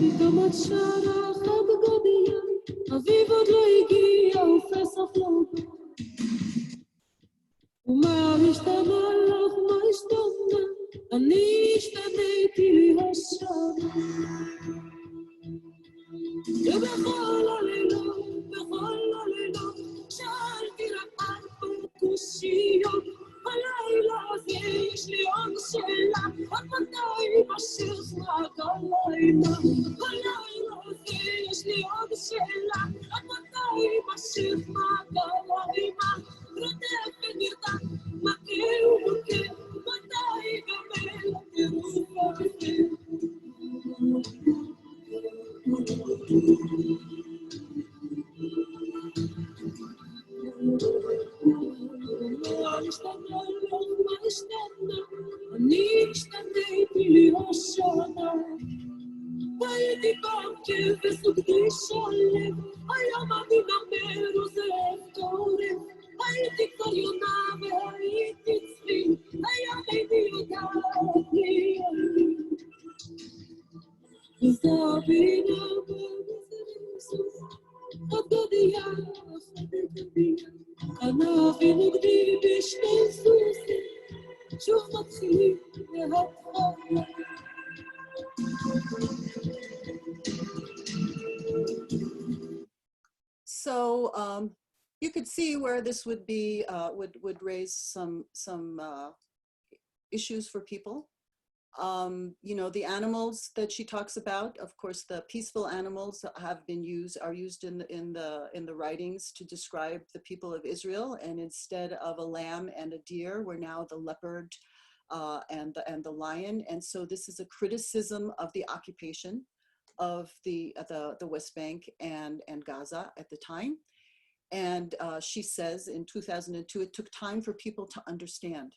פתאום את שרה חד גדיה, אביב עוד לא הגיע ופסח לא בא. ומה השתנה לך, מה השתנה? אני השתניתי השנה. ובכל הלילות, שאלתי רק ארבע קושיות. הלילה הזה יש לי עוד שאלה, עד מתי יימשך רק הלילה? הלילה הזה יש לי עוד שאלה, עד מתי יימשך רק הלילה? רודף ונרדם, מכה ומכה, מתי ייגמר הטירוף הזה? אני השתניתי לי השנה. הייתי פעם כבש וקדיש הלב, היום אני נמר וזאב טורף. הייתי כבר יונה והייתי צבי, היום איני יודעת לי עלי. וזבינה ובזריזות, עד גדיה, עד גדיה. כנבי נוגדי בשני סוסים, שוב מתחילים להתחלה. So you could see where this would be would raise some issues for people. You know, the animals that she talks about, of course, the peaceful animals are used in the writings to describe the people of Israel, and instead of a lamb and a deer, we're now the leopard and the lion. And so this is a criticism of the occupation of the West Bank and Gaza at the time. And she says in 2002, it took time for people to understand.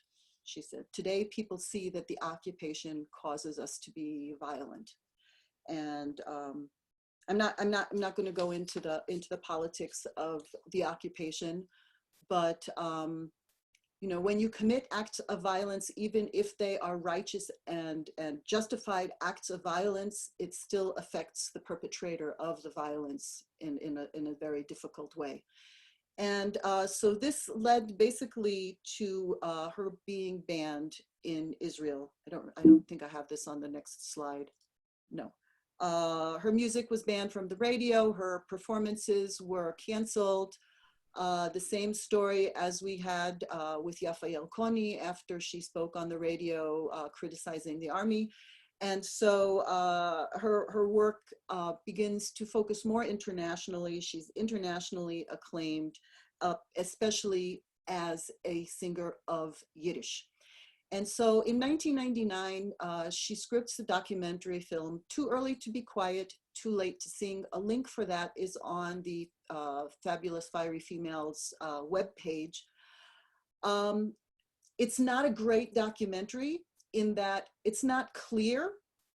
She said, today people see that the occupation causes us to be violent. And I'm not going to go into the politics of the occupation, but you know, when you commit acts of violence, even if they are righteous and justified acts of violence, it still affects the perpetrator of the violence in a very difficult way. And so this led basically to her being banned in Israel. I don't think I have this on the next slide. No. Her music was banned from the radio. Her performances were canceled. The same story as we had with Yafa Yelkoni after she spoke on the radio criticizing the army. And so her work begins to focus more internationally. She's internationally acclaimed, especially as a singer of Yiddish. And so in 1999, she scripts a documentary film, Too Early to Be Quiet, Too Late to Sing. A link for that is on the Fabulous Fiery Females webpage. It's not a great documentary in that it's not clear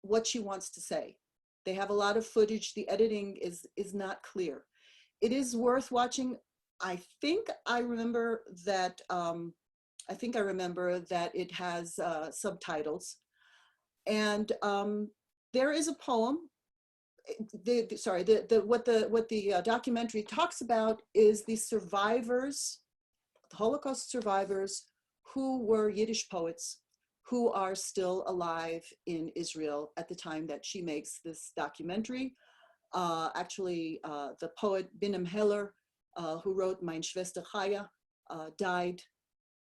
what she wants to say. They have a lot of footage. The editing is not clear. It is worth watching. I think I remember that I think I remember that it has subtitles. And there is a poem. What the documentary talks about is the survivors, the Holocaust survivors, who were Yiddish poets who are still alive in Israel at the time that she makes this documentary. Actually, the poet Binem Heller, who wrote Mein Schwester Chaya, died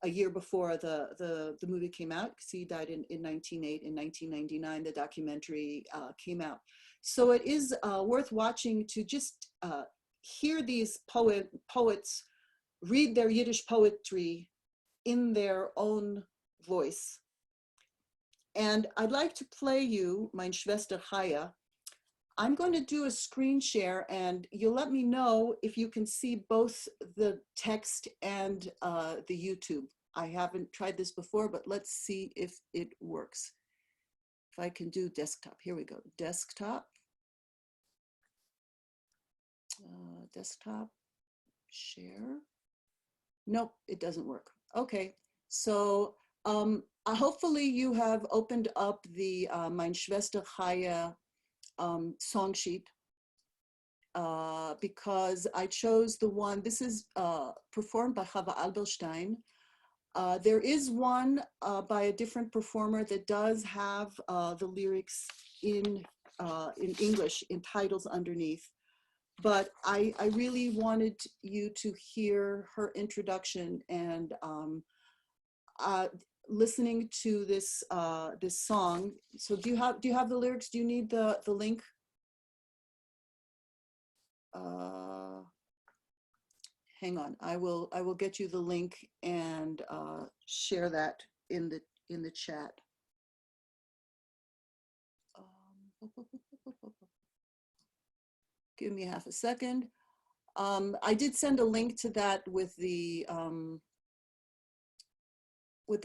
a year before the movie came out, because he died in 1908. In 1999, the documentary came out. So it is worth watching to just hear these poets read their Yiddish poetry in their own voice. And I'd like to play you Mein Schwester Chaya. I'm going to do a screen share, and you'll let me know if you can see both the text and the YouTube. I haven't tried this before, but let's see if it works. If I can do desktop, here we go, desktop. Desktop, share. Nope, it doesn't work. Okay, so hopefully you have opened up the Mein Schwester Chaya song sheet, because I chose the one, this is performed by Chava Alberstein. There is one by a different performer that does have the lyrics in English, in titles underneath. But I really wanted you to hear her introduction, and listening to this this song. So do you have the lyrics? Do you need the link? Hang on, I will get you the link and share that in the chat. Give me half a second. I did send a link to that with the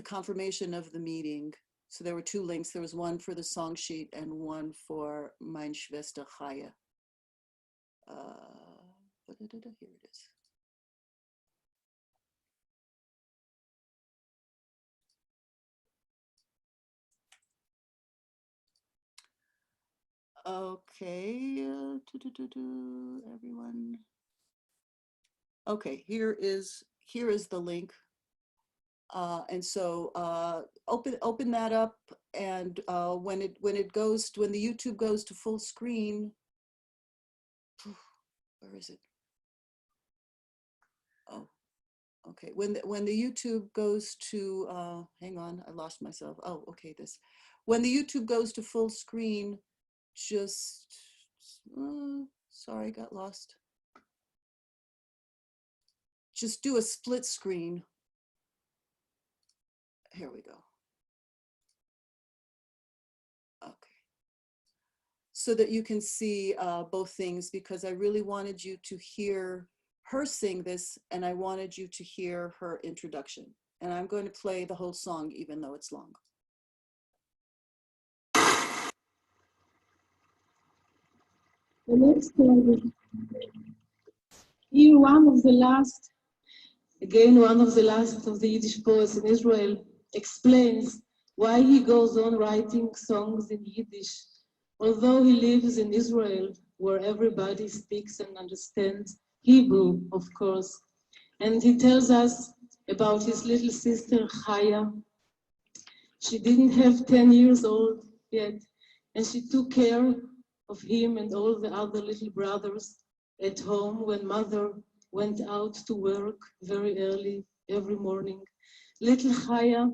confirmation of the meeting. So there were two links. There was one for the song sheet and one for Mein Schwester Chaya. Here it is. Okay, everyone. Okay, here is the link. And so open that up, and when the YouTube goes to full screen, where is it? Oh, okay. When the YouTube goes to hang on, I lost myself. Oh, okay. When the YouTube goes to full screen, just sorry, got lost. Just do a split screen. Here we go. Okay. So that you can see both things, because I really wanted you to hear her sing this, and I wanted you to hear her introduction. And I'm going to play the whole song, even though it's long. The next story. Here, one of the last of the Yiddish poets in Israel explains why he goes on writing songs in Yiddish, although he lives in Israel, where everybody speaks and understands Hebrew, of course. And he tells us about his little sister, Chaya. She didn't have 10 years old yet, and she took care of him and all the other little brothers at home when mother went out to work very early every morning. Little Chaya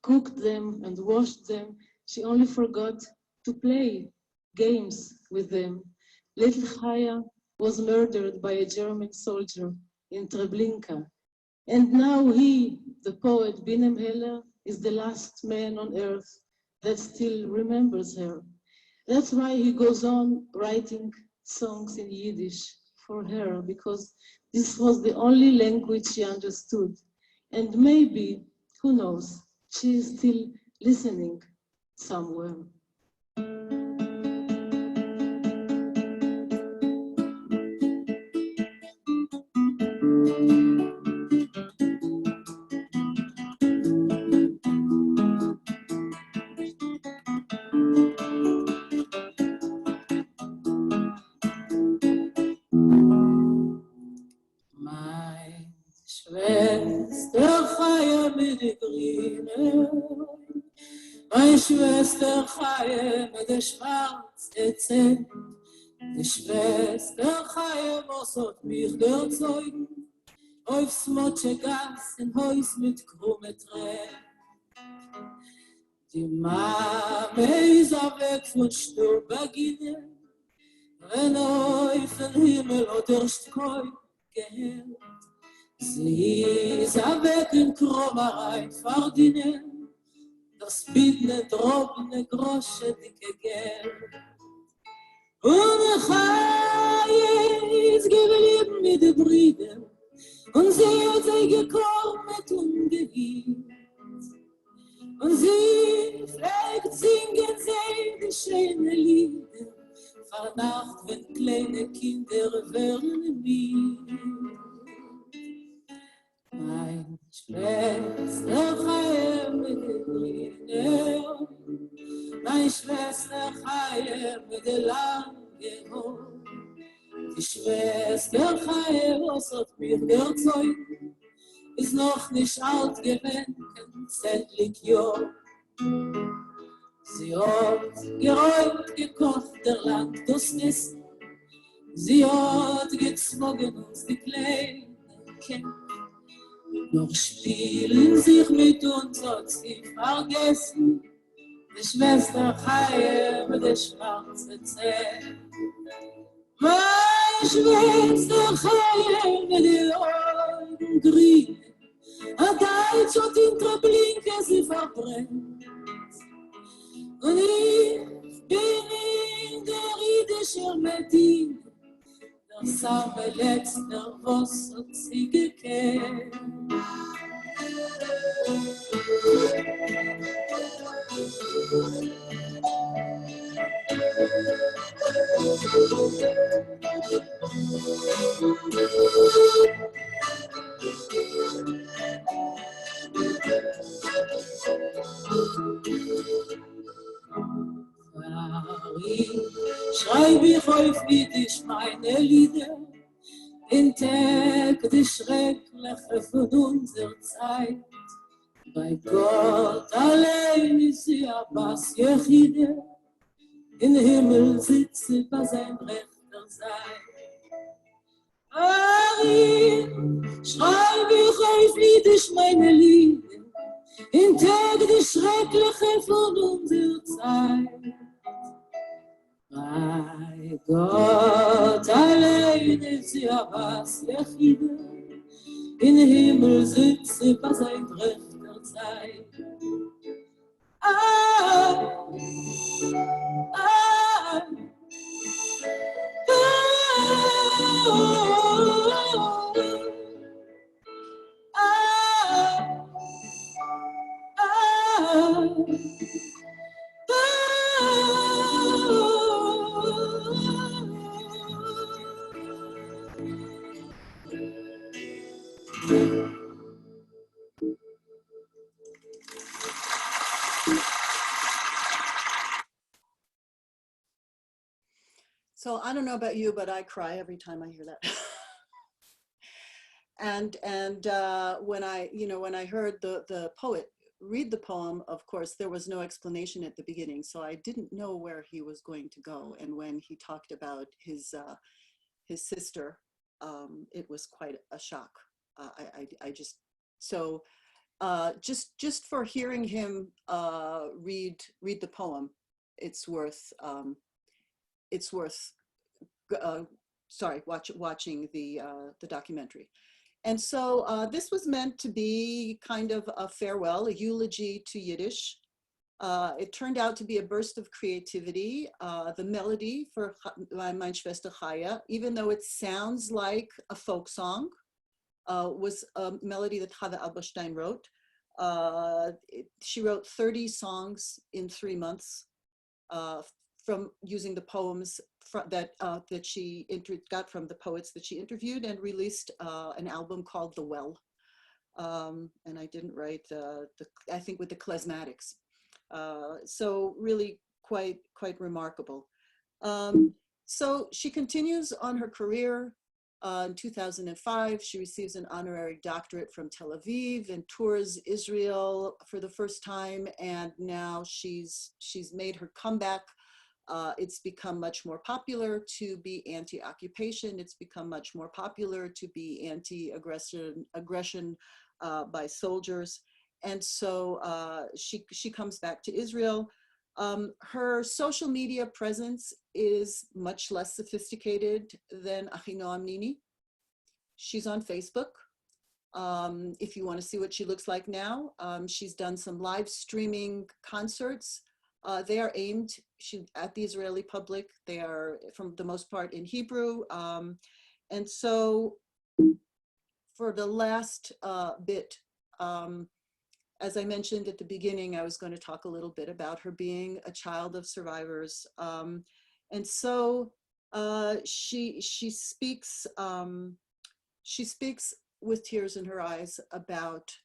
cooked them and washed them. She only forgot to play games with them. Little Chaya was murdered by a German soldier in Treblinka. And now he, the poet Binem Heller, is the last man on earth that still remembers her. That's why he goes on writing songs in Yiddish for her, because this was the only language she understood. And maybe, who knows, she is still listening somewhere. Schwester Chaya mit der Grüne, meine Schwester Chaya mit der schwarzen Zähne. Die Schwester Chaya, was hat mich erzeugt, aufs Motsche Gas in Haus mit krummen Tränen. Die Mama ist weg von Stubaginen, wenn auf den Himmel hat Stkoi gehört. Sie ist weg in Kromerei verdienen, das bittene, drobne, grosche, dicke Geld. Und Chaya ist geblieben mit den Brüdern, und sie hat sich gekommen und gehielt. Und sie pflegt singen sie die schönen Lieder, vor Nacht, wenn kleine Kinder werden müde. Meine Schwester Chaya mit der Grüne, meine Schwester Chaya mit der langen Haar. Die Schwester Chaya, was hat mich erzeugt, ist noch nicht alt gewesen, zärtlich Jahr. Sie hat geräumt, gekocht, der Land das Essen. Sie hat gezwungen uns die kleinen Kinder. Noch spielen sich mit uns, hat sie vergessen. Die Schwester Chaya mit der schwarzen Zähne. Meine Schwester Chaya mit den Augen grün. Ein Deutsch hat in der Blinke sie verbrennt. Und ich bin in der jüdischen Medine, der Same letzter, was hat sie gekannt. Schreib ich auf Jiddisch meine Lieder, entdeck die Schreckliche von unserer Zeit. Bei Gott allein ist sie Abbas Yechide, im Himmel sitzt sie bei seinem rechter Seite. Schreib ich auf Jiddisch meine Lieder, entdeck die Schreckliche von unserer Zeit. Bei Gott allein ist sie Abbas Yechide, im Himmel sitzt sie bei seinem rechter Seite. So I don't know about you, but I cry every time I hear that. and when I heard the poet read the poem, of course, there was no explanation at the beginning, so I didn't know where he was going to go. And when he talked about his sister, it was quite a shock. Just for hearing him read the poem, it's worth watching the documentary. And so this was meant to be kind of a farewell, a eulogy to Yiddish. It turned out to be a burst of creativity. The melody for Mein Schwester Chaya, even though it sounds like a folk song, was a melody that Chava Alberstein wrote. She wrote 30 songs in 3 months from using the poems that she got from the poets that she interviewed, and released an album called The Well. And I didn't write I think with the klezmatics. So really quite remarkable. So she continues on her career. In 2005, she receives an honorary doctorate from Tel Aviv and tours Israel for the first time. And now she's made her comeback. It's become much more popular to be anti-occupation. It's become much more popular to be aggression by soldiers. And so she comes back to Israel. Her social media presence is much less sophisticated than Achinoam Nini. She's on Facebook. If you want to see what she looks like now, she's done some live streaming concerts. They are aimed at the Israeli public. They are, from the most part, in Hebrew. And so for the last bit, as I mentioned at the beginning, I was going to talk a little bit about her being a child of survivors. And so she speaks with tears in her eyes about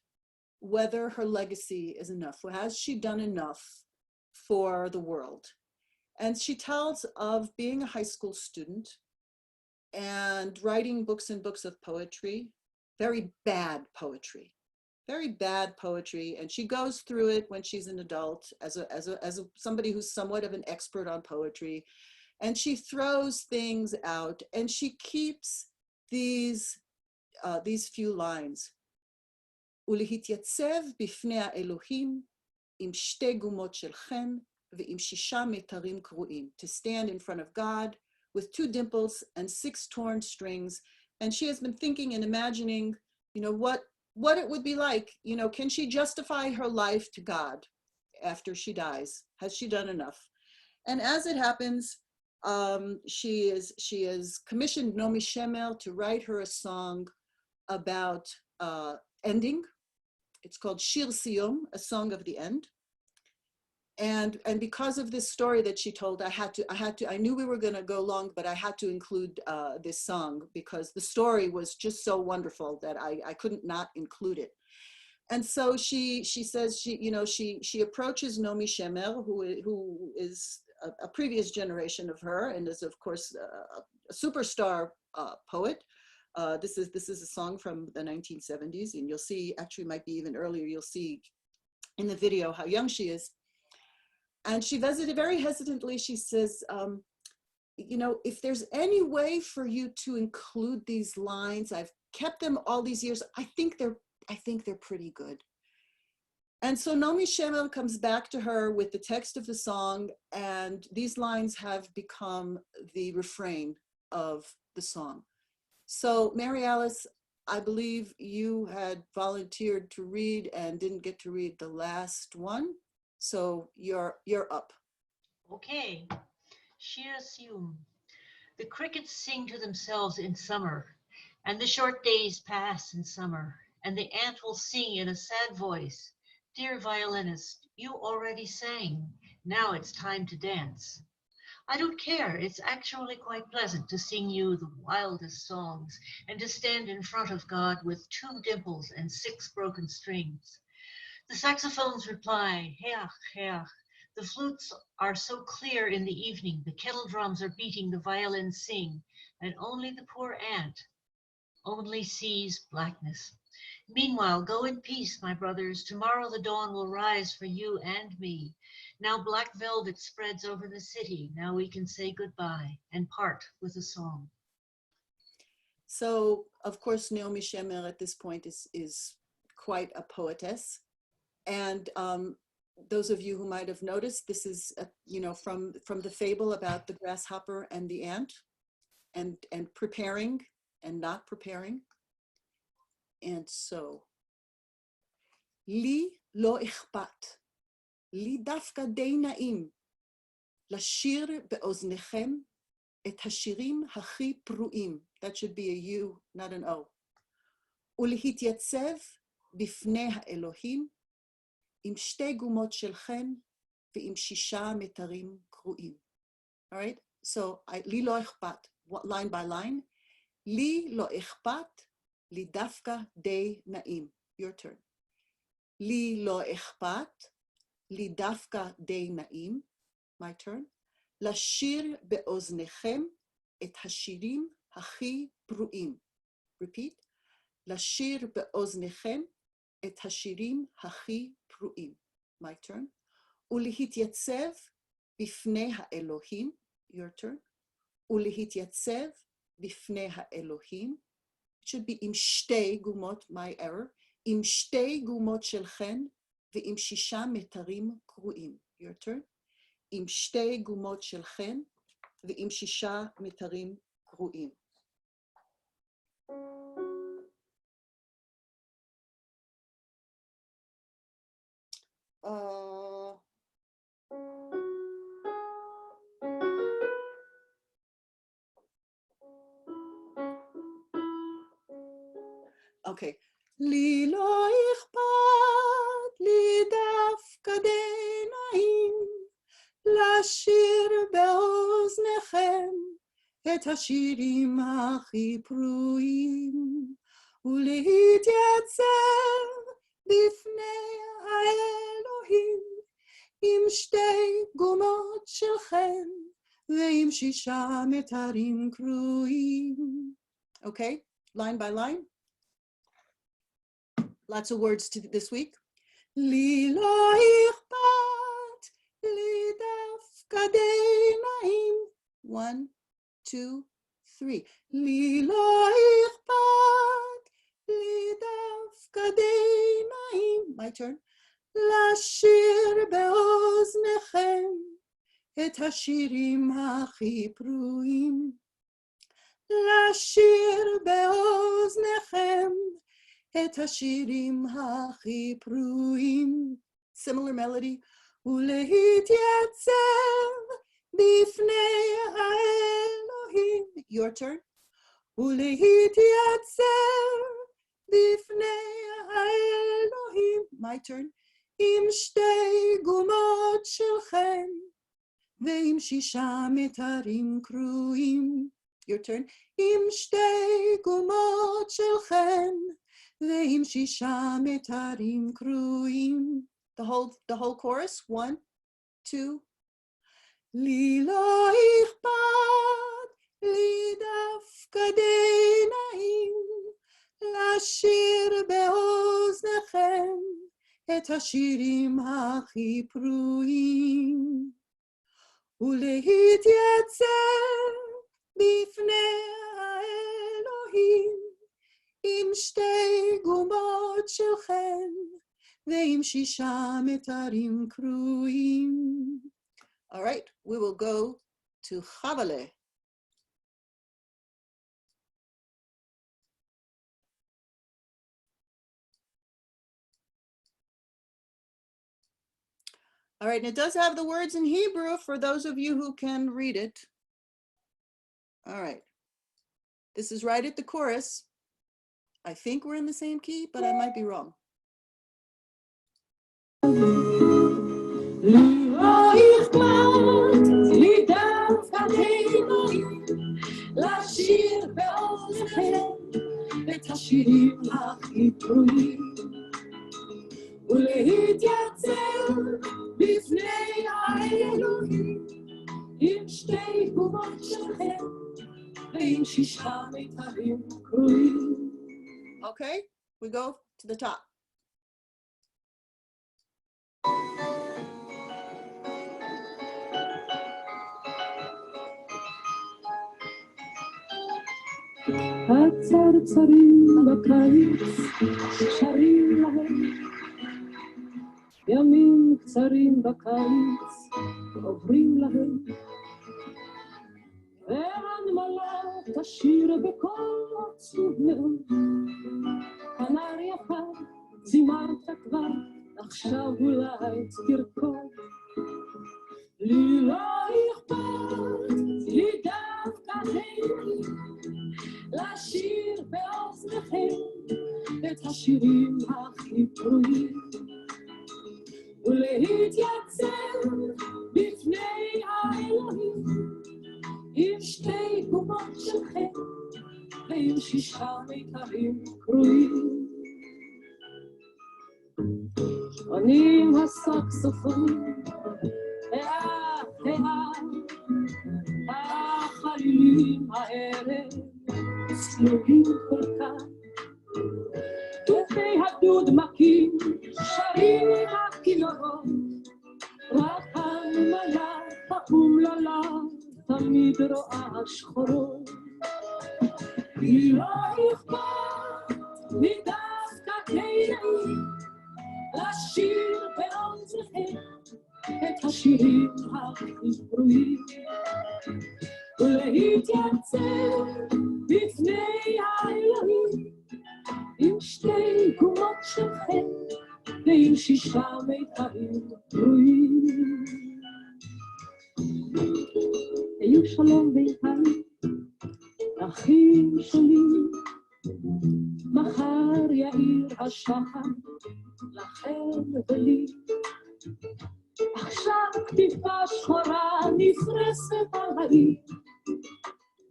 whether her legacy is enough. Has she done enough for the world? And she tells of being a high school student and writing books and books of poetry, very bad poetry. Very bad poetry, and she goes through it when she's an adult as somebody who's somewhat of an expert on poetry, and she throws things out, and she keeps these few lines. ולהתייצב בפני האלוהים עם שתי גומות של חן ועם שישה מיתרים קרועים. To stand in front of God with 2 dimples and 6 torn strings, and she has been thinking and imagining, what it would be like, can she justify her life to God after she dies? Has she done enough? And as it happens, she is commissioned Nomi Shemel to write her a song about ending. It's called Shir Siyum, a song of the end. And because of this story that she told, I knew we were going to go long, but I had to include this song because the story was just so wonderful that I couldn't not include it. And so she says she approaches Nomi Shemer, who is a previous generation of her and is of course a superstar poet. This is a song from the 1970s, and you'll see, actually might be even earlier, you'll see in the video how young she is. And she visited very hesitantly. She says, if there's any way for you to include these lines, I've kept them all these years. I think they're pretty good. And so Nomi Shemel comes back to her with the text of the song, and these lines have become the refrain of the song. So Mary Alice, I believe you had volunteered to read and didn't get to read the last one. So you're up. Okay, Shir Siyum. The crickets sing to themselves in summer, and the short days pass in summer, and the ant will sing in a sad voice. Dear violinist, you already sang. Now it's time to dance. I don't care. It's actually quite pleasant to sing you the wildest songs and to stand in front of God with 2 dimples and 6 broken strings. The saxophones reply, Heach, Heach. The flutes are so clear in the evening, the kettle drums are beating, the violins sing, and only the poor ant only sees blackness. Meanwhile, go in peace, my brothers. Tomorrow the dawn will rise for you and me. Now black velvet spreads over the city. Now we can say goodbye and part with a song. So, of course, Naomi Shemer at this point is quite a poetess. And those of you who might have noticed, this is, from the fable about the grasshopper and the ant, and preparing and not preparing. And so, לי לא אכפת, לי דווקא די נעים, לשיר באוזניכם את השירים הכי פרועים. That should be a U, not an O. ולהתייצב בפני האלוהים, עם 2 גומות של חן ועם 6 מיתרים קרועים. All right, so לי לא אכפת, line by line. לי לא אכפת, לי דווקא די נעים. Your turn. לי לא אכפת, לי דווקא די נעים. My turn. לשיר באוזניכם את השירים הכי פרועים. Repeat. לשיר באוזניכם את השירים הכי פרועים. My turn. ולהתייצב בפני האלוהים. Your turn. ולהתייצב בפני האלוהים. It should be עם שתי גומות, my error. עם שתי גומות של חן ועם 6 מיתרים קרועים. Your turn. עם שתי גומות של חן ועם 6 מיתרים קרועים. אוקיי. לי לא אכפת לי דווקא די נעים לשיר באוזניכם את השירים הכי פרועים ולהתייצב בפני האלוהים עם שתי גומות של חן ועם 6 מיתרים קרועים. Okay, line by line. Lots of words this week. לי לא אכפת לי דווקא די נעים. 1, 2, 3. לי לא אכפת לי דווקא די נעים. My turn. לשיר באוזניכם את השירים הכי פרועים. לשיר באוזניכם את השירים הכי פרועים. Similar melody. ולהתייצב בפני האלוהים. Your turn. ולהתייצב בפני האלוהים. My turn. עם שתי גומות של חן ועם 6 מיתרים קרועים. Your turn. עם שתי גומות של חן ועם 6 מיתרים קרועים. The whole chorus. 1, 2. לי לא אכפת לי דווקא די נעים לשיר באוזניכם את השירים הכי פרועים ולהתייצב בפני האלוהים עם שתי גומות של חן ועם 6 מיתרים קרועים. All right, we will go to Chava. All right, and it does have the words in Hebrew for those of you who can read it. All right, this is right at the chorus. I think we're in the same key, but I might be wrong. לשיר באוזניכם את השירים הכי פרועים ולהתייצב בפני האלוהים עם שתי גומות של חן ועם 6 מיתרים קרועים. Okay, we go to the top. הצרצרים בקיץ שרים להם ימים קצרים בקיץ עוברים להם והנמלה תשיר בקול עצוב מאוד כנר יפה זימרת כבר עכשיו אולי תרקוד לי לא אכפת לי דווקא לשיר באוזניכם את השירים הכי פרועים ולהתייצב בפני האלוהים עם שתי גומות של חן ועם 6 מיתרים קרועים. עונים הסקסופון החלילים הערב צנועים חלקם, לפי הדודמקים שרים הכינורות, רק הנמלה האומללה תמיד רואה שחורות. היא לא אכפת מדווקא כנעים, לשיר באוזניהם את השירים העבריים, ולהתייצב בפני האלוהים עם שתי גומות של חטא ועם 6 מיתרים פרועים. היו שלום בינתיים, אחים שלי, מחר יאיר השחר לכם ולי. עכשיו כתיבה שחורה נפרסת על העיר,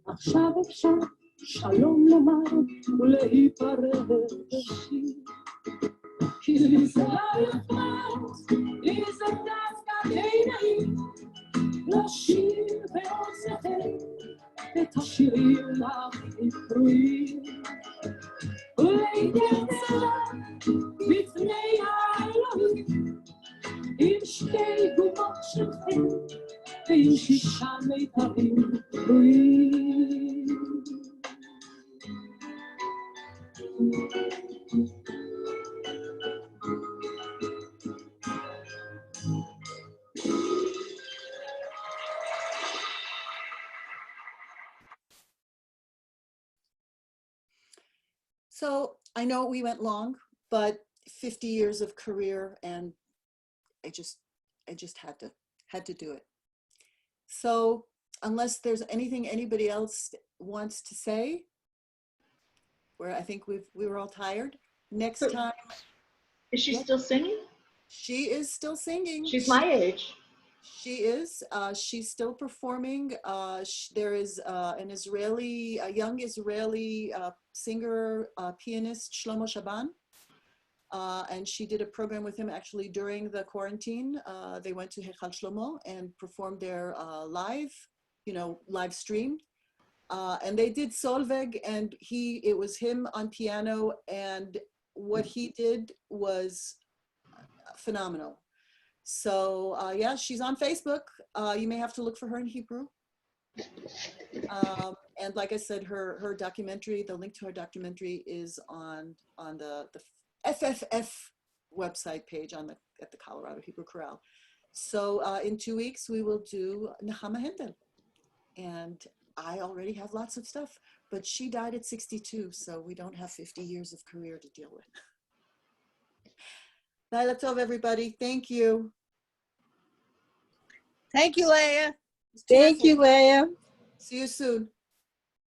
עכשיו אפשר שלום לומר ולהיפרד בשיר. כי לי זה לא אכפת, לי זה דווקא די נעים, לשיר באוזניכם את השירים הכי פרועים, ולהתייצב בפני האלוהים עם 2 גומות של חטא ועם 6 מיתרים פרועים. So I know we went long, but 50 years of career, and I just had to do it. So unless there's anything anybody else wants to say, where I think we were all tired. Next time. Is she still singing? She is still singing. She's my age. She is. She's still performing. There is a young Israeli singer, pianist, Shlomo Shaban. And she did a program with him actually during the quarantine. They went to Hechal Shlomo and performed there live streamed. And they did Solveig, and it was him on piano, and what he did was phenomenal. So yeah, she's on Facebook. You may have to look for her in Hebrew. And like I said, her documentary, the link to her documentary is on the FFF website page at the Colorado Hebrew Chorale. So in 2 weeks, we will do Nechama Hendel. And I already have lots of stuff, but she died at 62, so we don't have 50 years of career to deal with. Laila Tov, everybody. Thank you. Thank you, Leah. Thank you, Leah. See you soon.